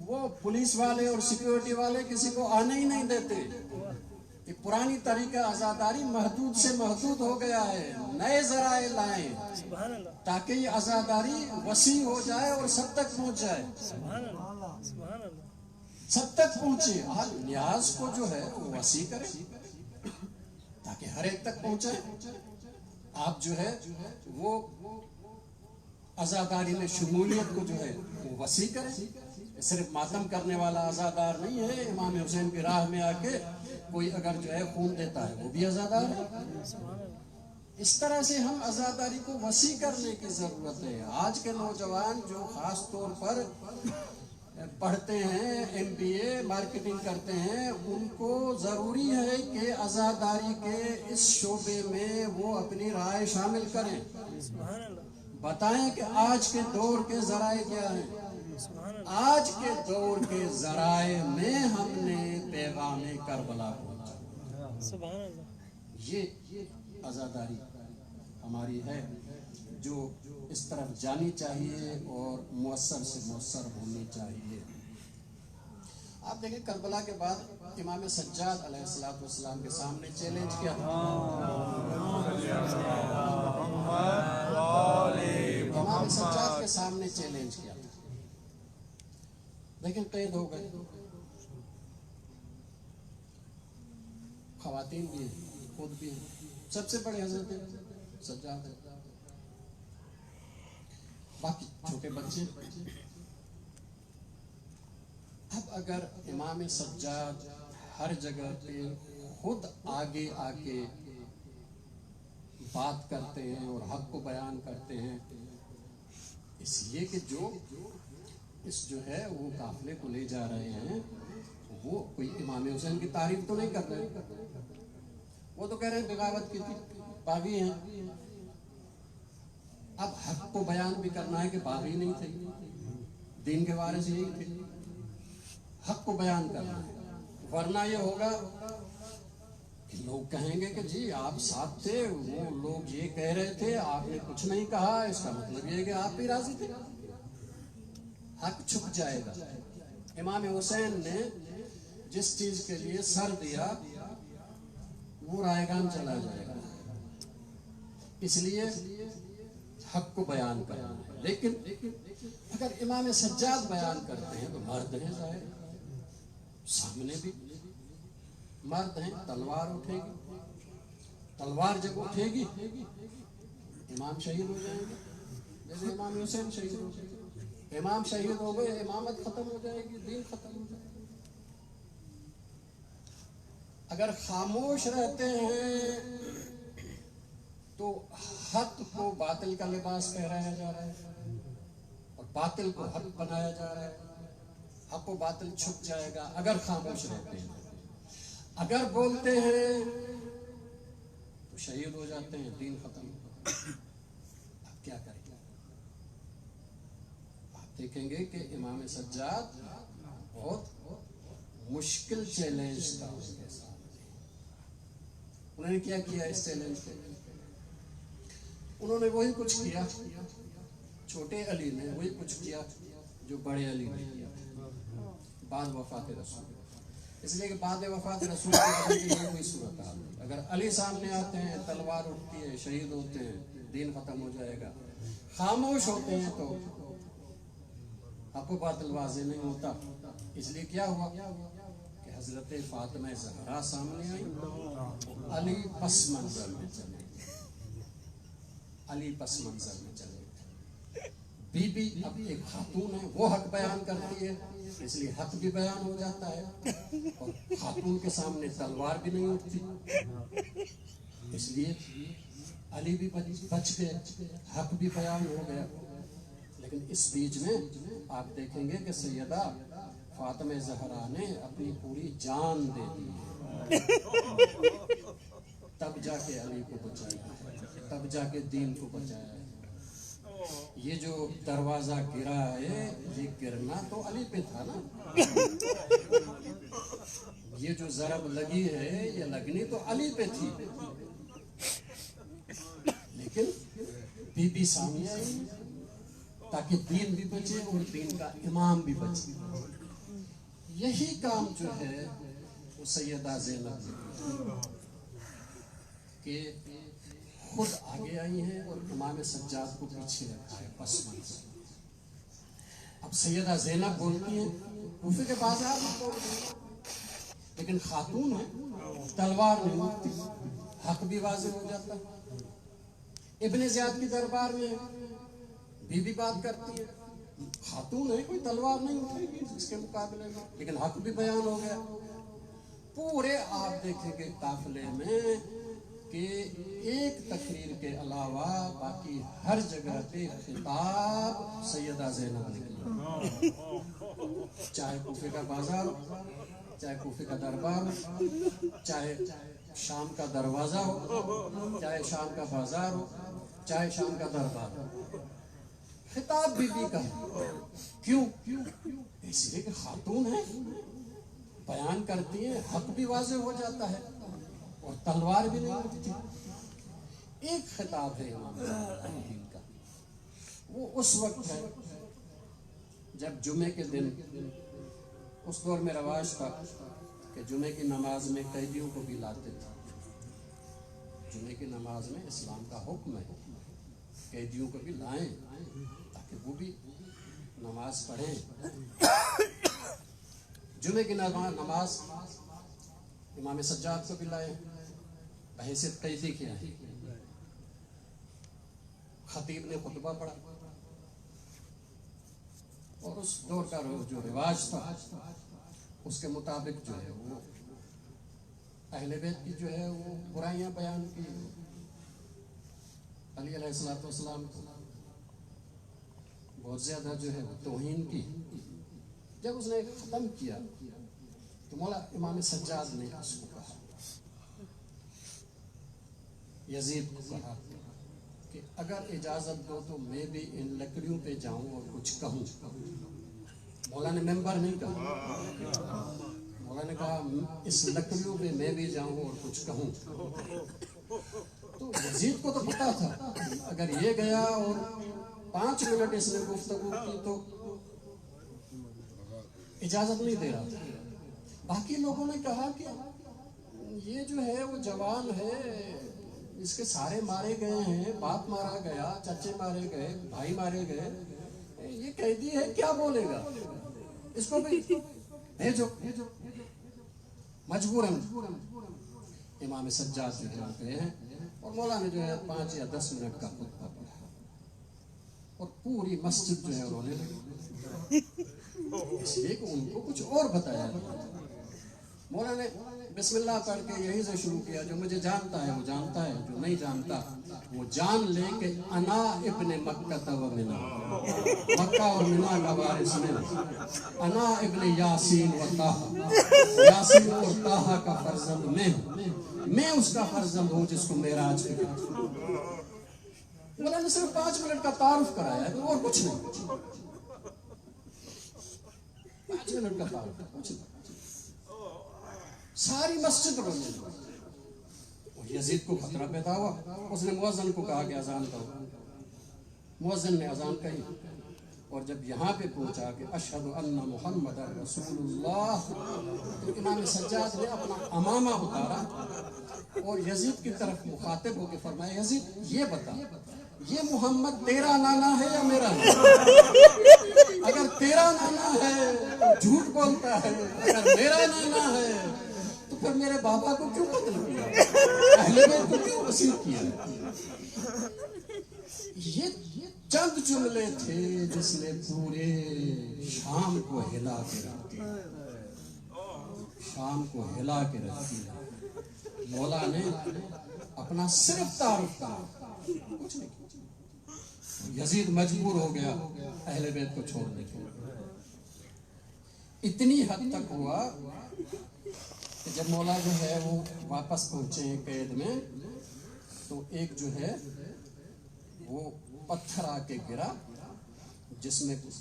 Speaker 1: وہ پولیس والے اور سیکیورٹی والے کسی کو آنے ہی نہیں دیتے۔ یہ پرانی طریقہ عزاداری محدود سے محدود ہو گیا ہے، نئے ذرائع لائیں تاکہ یہ عزاداری وسیع ہو جائے اور سب تک پہنچ جائے، سب تک پہنچے۔ آج نیاز کو جو ہے وہ وسیع کریں تاکہ ہر ایک تک پہنچے۔ آپ جو ہے وہ عزاداری میں شمولیت کو جو ہے وہ وسیع کریں۔ صرف ماتم کرنے والا عزادار نہیں ہے، امام حسین کی راہ میں آ کے کوئی اگر جو ہے خون دیتا ہے وہ بھی عزادار ہے۔ اس طرح سے ہم عزاداری کو وسیع کرنے کی ضرورت ہے۔ آج کے نوجوان جو خاص طور پر پڑھتے ہیں، MBA مارکیٹنگ کرتے ہیں، ان کو ضروری ہے کہ عزاداری کے اس شعبے میں وہ اپنی رائے شامل کریں، بتائیں کہ آج کے دور کے ذرائع کیا ہیں۔ آج کے دور کے ذرائع میں ہم نے پیغام کربلا پہنچا، یہ عزاداری ہماری ہے جو اس طرف جانی چاہیے اور مؤثر سے مؤثر ہونی چاہیے۔ آپ دیکھیں کربلا کے بعد امام سجاد علیہ السلام کے سامنے چیلنج کیا تھا، امام سجاد کے سامنے چیلنج کیا تھا، لیکن قید ہو گئے۔ خواتین بھی ہیں، خود بھی ہیں، سب سے بڑے حضرت سجاد ہیں، باقی چھوٹے بچے۔ اب اگر امام سجاد ہر جگہ پہ خود آگے آ کے بات کرتے ہیں اور حق کو بیان کرتے ہیں، اس لیے کہ جو ہے وہ قافلے کو لے جا رہے ہیں وہ کوئی امام حسین کی تعریف تو نہیں کر رہے، وہ تو کہہ رہے ہیں بغاوت کی تھی، باغی ہیں۔ اب حق کو بیان بھی کرنا ہے کہ باغی نہیں تھے، دین کے وارث یہی تھے، حق کو بیان کرنا ہے، ورنہ یہ ہوگا کہ لوگ کہیں گے کہ جی آپ ساتھ تھے، وہ لوگ یہ کہہ رہے تھے، آپ نے کچھ نہیں کہا، اس کا مطلب یہ ہے کہ آپ بھی راضی تھے، حق چھپ جائے گا۔ امام حسین نے جس چیز کے لیے سر دیا وہ رائے گان چلا جائے گا، اس لیے حق کو بیان کرنا ہے. لیکن اگر امام سجاد بیان کرتے ہیں تو مرد ہیں ظاہر، سامنے بھی مرد ہیں، تلوار اٹھے گی، تلوار جب اٹھے گی امام شہید ہو جائیں گے، جیسے امام حسین شہید ہو گئے. امام شہید ہو گئے، امامت ختم ہو جائے گی، دین ختم ہو جائے گا. اگر خاموش رہتے ہیں تو حق کو باطل کا لباس پہرایا جا رہا ہے اور باطل کو حق بنایا جا رہا ہے. حق و باطل چھپ جائے گا اگر خاموش رہتے ہیں. اگر بولتے ہیں تو شہید ہو جاتے ہیں، دین ختم. اب کیا کریں گے؟ آپ دیکھیں گے کہ امام سجاد بہت مشکل چیلنج تھا اس کے ساتھ. انہوں نے کیا کیا اس چیلنج پہ؟ انہوں نے وہی کچھ کیا، چھوٹے علی نے وہی کچھ کیا جو بڑے علی نے کیا بعد وفات رسول. اس لیے کہ بعد وفات رسول کے لیے کوئی صورت حال نہیں. اگر علی سامنے آتے ہیں، تلوار اٹھتی ہے، شہید ہوتے ہیں، دین ختم ہو جائے گا. خاموش ہوتے ہیں تو حق و باطل واضح نہیں ہوتا. اس لیے کیا ہوا کہ حضرت فاطمہ زہرا سامنے آئی، علی پس منظر میں چلے، علی پس منظر میں چلے. بی بی اب ایک خاتون ہے، وہ حق بیان کرتی ہے، اس لیے حق بھی بیان ہو جاتا ہے اور خاتون کے سامنے تلوار بھی نہیں اٹھتی. اس لیے علی بھی بچ گئے، حق بھی بیان ہو گیا. لیکن اس بیچ میں آپ دیکھیں گے کہ سیدہ فاطمہ زہرا نے اپنی پوری جان دے دی، تب جا کے علی کو بچایا، تب جا کے دین کو بچایا. یہ جو دروازہ گرا ہے، یہ گرنا تو علی پہ تھا نا. یہ جو ضرب لگی ہے یہ لگنی تو علی پہ تھی، لیکن بی بی سامنے آئی تاکہ دین بھی بچے اور دین کا امام بھی بچے. یہی کام جو ہے وہ سیدہ زینب نے کہ خود آگے آئی ہیں اور امام سجاد کو پیچھے رکھا ہے پس منظر. اب سیدہ زینب بولتی ہیں، کوفے کے بازار میں بولتی ہیں، لیکن خاتون ہے، تلوار نہیں اٹھتی، حق بھی واضح ہو جاتا. ابن زیاد کی دربار میں بی بی بات کرتی ہے، خاتون ہے، کوئی تلوار نہیں اٹھے گی اس کے مقابلے میں، لیکن حق بھی بیان ہو گیا. پورے آپ دیکھیں گے قافلے میں کہ ایک تقریر کے علاوہ باقی ہر جگہ پہ خطاب سیدہ زینب نے کیا. چاہے کوفے کا بازار ہو، چاہے کوفے کا دربار ہو، چاہے شام کا دروازہ ہو، چاہے شام کا بازار ہو، چاہے شام کا دربار ہو، خطاب بی بی کا. کیوں؟ اس لیے کہ خاتون ہے، بیان کرتی ہے، حق بھی واضح ہو جاتا ہے اور تلوار بھی نہیں اٹھتی. ایک خطاب ہے امام الدین کا، وہ اس وقت ہے جب جمعے کے دن، اس دور میں رواج تھا کہ جمعے کی نماز میں قیدیوں کو بھی لاتے تھے. جمعے کی نماز میں اسلام کا حکم ہے قیدیوں کو بھی لائیں تاکہ وہ بھی نماز پڑھیں. جمعے کی نماز امام سجاد کو بھی لائے بحیثیت قیدی کیا ہے. خطیب نے خطبہ پڑھا اور اس دور کا جو رواج تھا اس کے مطابق جو ہے وہ اہل بیت کی جو ہے وہ برائیاں بیان کی، علی علیہ السلام کو بہت زیادہ جو ہے وہ توہین کی. جب اس نے ختم کیا تو مولا امام سجاد نے اس کو کہا، یزید کو کہا کہ اگر اجازت دو تو میں بھی ان لکڑیوں پہ جاؤں اور کچھ کہوں. مولا نے ممبر نہیں کہا، مولا نے کہا اس لکڑیوں پہ میں بھی جاؤں اور کچھ کہوں. تو یزید کو تو پتا تھا اگر یہ گیا اور 5 منٹ اس نے گفتگو کی تو اجازت نہیں دے رہا تھا. باقی لوگوں نے کہا کہ یہ جو ہے وہ جوان ہے، اس کے سارے مارے گئے ہیں، باپ مارا گیا، چچے مارے گئے، بھائی مارے گئے، یہ قیدی ہے، کیا بولے گا؟ اس کو بھی بھیجو، مجبوراً امام سجاد جو ہے گئے ہیں اور مولانا جو ہے 5 یا 10 منٹ کا خطبہ پڑھا اور پوری مسجد جو ہے رونے لگی، اس لیے کہ ان کو کچھ اور بتایا گیا۔ مولانا نے بسم اللہ پڑھ کے یہی سے شروع کیا، جو مجھے جانتا ہے وہ جانتا ہے، جو نہیں جانتا وہ جان لے کہ انا ابن مکہ و منا، مکہ اور منا کا وارث میں، انا ابن یاسین و طٰہٰ، یاسین اور طٰہٰ کا فرزند میں اس کا فرزند ہوں جس کو معراج پہ مولانا نے صرف 5 منٹ کا تعارف کرایا ہے اور کچھ نہیں، 5 منٹ کا تعارف، کچھ نہیں، ساری مسجد رونے لگی۔ یزید کو خطرہ پیدا ہوا، اس نے مؤذن کو کہا کہ اذان کرو، مؤذن نے اذان کہی اور جب یہاں پہ پہنچا کہ اشہد ان محمد رسول اللہ، تو امام سجاد نے اپنا امامہ اتارا اور یزید کی طرف مخاطب ہو کے فرمایا، یزید یہ بتا، یہ محمد تیرا نانا ہے یا میرا نانا؟ اگر تیرا نانا ہے تو جھوٹ بولتا ہے، اگر میرا نانا ہے تو پھر میرے بابا کو کیوں قتل کیا، اہل بیت کو کیوں اسیر کیا؟ یہ چند جملے تھے جس نے پورے شام کو ہلا کے رکھ دیا، شام کو ہلا کے رکھ دیا۔ مولا نے اپنا صرف تعارف کرا، کچھ نہیں، یزید مجبور ہو گیا اہل بیت کو چھوڑنے کے لیے۔ اتنی حد تک ہوا کہ جب مولا جو ہے وہ واپس پہنچے قید میں تو ایک جو ہے وہ پتھر آ کے گرا جس میں کچھ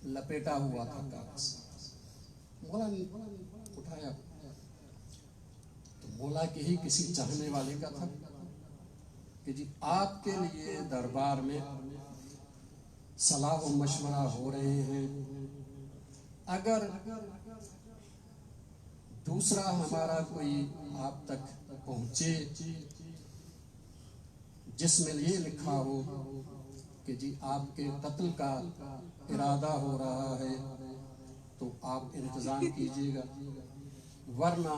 Speaker 1: لپیٹا ہوا تھا کاغذ، مولا نے اٹھایا تو مولا کے ہی کسی چاہنے والے کا تھا کہ جی آپ کے لیے دربار میں صلاح و مشورہ ہو رہے ہیں، اگر دوسرا ہمارا کوئی آپ تک پہنچے جس میں یہ لکھا ہو کہ جی آپ کے قتل کا ارادہ ہو رہا ہے تو آپ انتظام کیجیے گا، ورنہ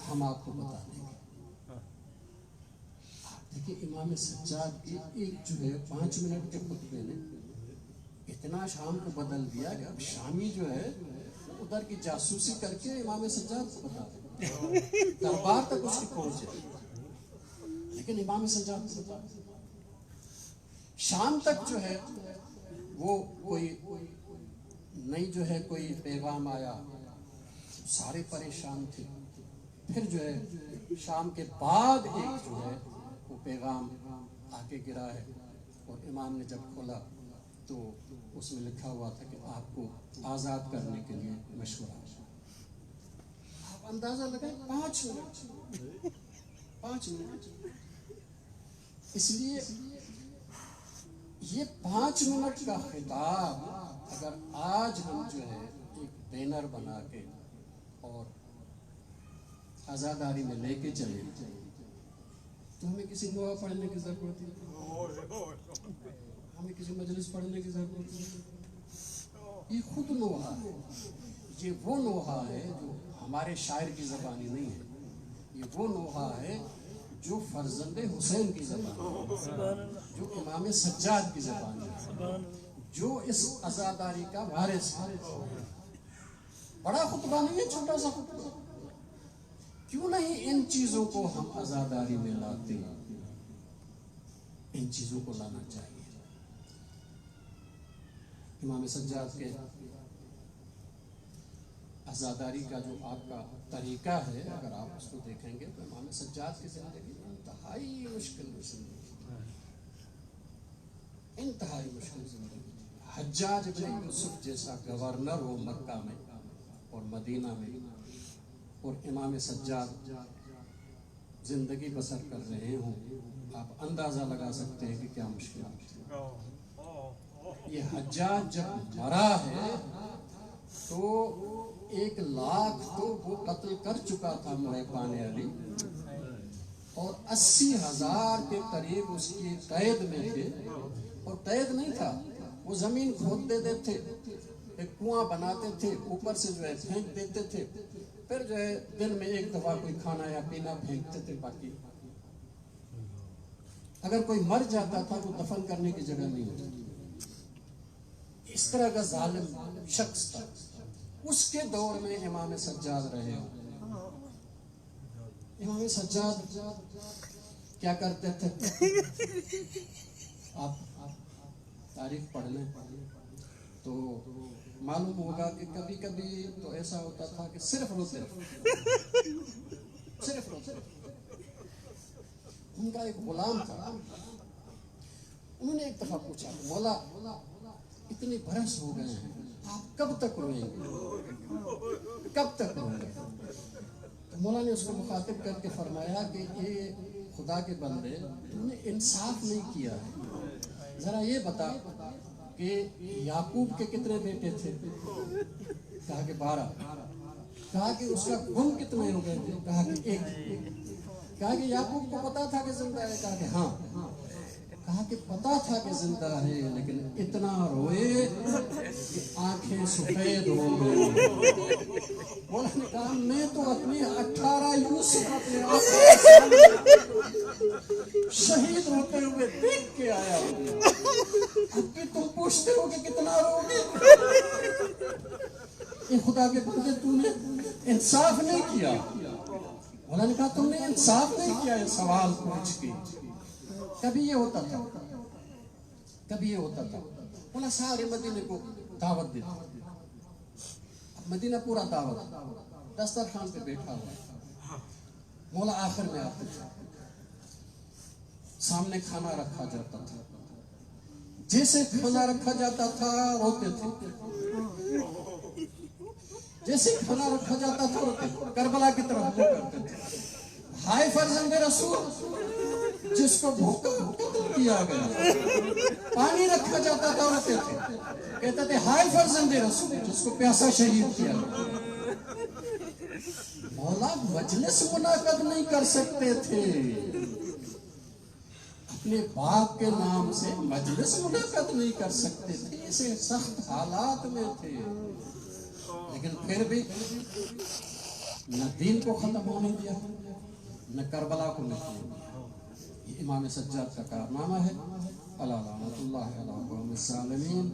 Speaker 1: ہم آپ کو بتا دیں گے۔ دیکھیں امام سجاد کی ایک جو ہے 5 منٹ کے خطبے نے اتنا شام کو بدل دیا کہ اب شامی جو ہے ادھر کی جاسوسی کر کے امام سجاد کو بتا دیں، دربار تک اس کی پہنچ جائے، لیکن امام سجاد کو بتا دیں۔ شام تک جو ہے وہ کوئی نہیں جو ہے کوئی پیغام آیا، سارے پریشان تھے۔ پھر جو ہے شام کے بعد ایک جو ہے وہ پیغام آ کے گرا ہے اور امام نے جب کھولا تو اس میں لکھا ہوا تھا کہ آپ کو آزاد کرنے کے لیے مشورہ۔ آپ اندازہ لگائیں 5 منٹ، اس لیے یہ 5 منٹ کا خطاب اگر آج ہم جو ہے ایک بینر بنا کے اور عزاداری میں لے کے چلے تو ہمیں کسی نوحہ پڑھنے کی ضرورت نہیں، ہمیں کسی مجلس پڑھنے کی ضرورت نہیں، یہ خود نوحہ ہے، یہ وہ نوحہ ہے جو ہمارے شاعر کی زبانی نہیں ہے، یہ وہ نوحہ ہے جو فرزند حسین کی زبان ہے، جو امام سجاد کی زبان ہے، جو اس عزاداری کا وارث ہے۔ بڑا خطبہ نہیں ہے، چھوٹا سا خطبہ۔ کیوں نہیں ان چیزوں کو ہم عزاداری میں لاتے ہیں؟ ان چیزوں کو لانا چاہیے۔ امام سجاد کے عزاداری کا جو آپ کا طریقہ ہے، اگر آپ اس کو دیکھیں گے تو امام سجاد کی زندگی انتہائی مشکل زندگی، انتہائی مشکل زندگی۔ حجاج بن یوسف جیسا گورنر ہو مکہ میں اور مدینہ میں اور امام سجاد زندگی بسر کر رہے ہوں، آپ اندازہ لگا سکتے ہیں کہ کیا مشکلات تھی۔ یہ حجاج جب مرا ہے تو 1 لاکھ تو وہ قتل کر چکا تھا محبان علی، اور 80,000 کے قریب اس کی قید میں تھے، اور قید نہیں تھا، وہ زمین کھود دیتے تھے، ایک کنواں بناتے تھے، اوپر سے جو ہے پھینک دیتے تھے، پھر جو ہے دن میں ایک دفعہ کوئی کھانا یا پینا پھینکتے تھے، باقی اگر کوئی مر جاتا تھا تو دفن کرنے کی جگہ نہیں ہوتی تھی۔ اس طرح کا ظالم شخص تھا۔ اس کے دور میں امام سجاد رہے ہو۔ امام سجاد کیا کرتے تھے؟ آپ تاریخ پڑھ لیں تو معلوم ہوگا کہ کبھی کبھی تو ایسا ہوتا تھا کہ صرف روتے صرف روتے۔ ان کا ایک غلام تھا، انہوں نے ایک دفعہ پوچھا مولا اتنے برس ہو گئے ہیں، آپ کب تک روئیں گے، کب تک روئیں گے؟ تو مولا نے اس کو مخاطب کر کے فرمایا کہ یہ خدا کے بندے، تم نے انصاف نہیں کیا ہے، ذرا یہ بتا کہ یعقوب کے کتنے بیٹے تھے؟ کہا کہ 12۔ کہا کہ اس کا گم کتنے ہو گئے تھے؟ کہا کہ 1۔ کہا کہ یعقوب کو پتا تھا کہ زندہ ہے؟ کہا کہ ہاں۔ کہا کہ پتا تھا کہ زندہ ہے لیکن اتنا روئے کہ آنکھیں سفید ہو گئی۔ مولا نے کہا میں تو اپنی 18 یوسف اپنے آنکھوں شہید ہوتے ہوئے دیکھ کے آیا ہوں، اب کہ تم پوچھتے ہو کہ کتنا رو گے؟ یہ خدا کے بندے تم نے انصاف نہیں کیا۔ مولا نے کہا تم نے انصاف نہیں کیا یہ سوال پوچھ کے۔ کبھی یہ ہوتا تھا، کبھی یہ ہوتا تھا، مولا سارے مدینے کو دعوت دیتے، مدینہ پورا دعوت، دسترخوان پہ بیٹھا ہوا، مولا آخر میں آتے تھے، سامنے کھانا رکھا جاتا تھا، جیسے کھانا رکھا جاتا تھا روتے تھے، جیسے کھانا رکھا جاتا تھا روتے تھے، کربلا کی طرف وہ کرتے تھے، ہائے فرزند رسول جس کو بھوکا کیا گیا، پانی رکھا جاتا تھا روتے تھے، کہتے تھے ہائے فرزند رسول جس کو پیاسا شہید کیا گیا۔ مولا مجلس منعقد نہیں کر سکتے تھے، اپنے باپ کے نام سے مجلس منعقد نہیں کر سکتے تھے، اسے سخت حالات میں تھے، لیکن پھر بھی نہ دین کو ختم ہونے دیا، نہ کربلا کو نہیں دیا۔ یہ امام سجاد کا کارنامہ ہے۔ اللہ لعنت اللہ علی الظالمین۔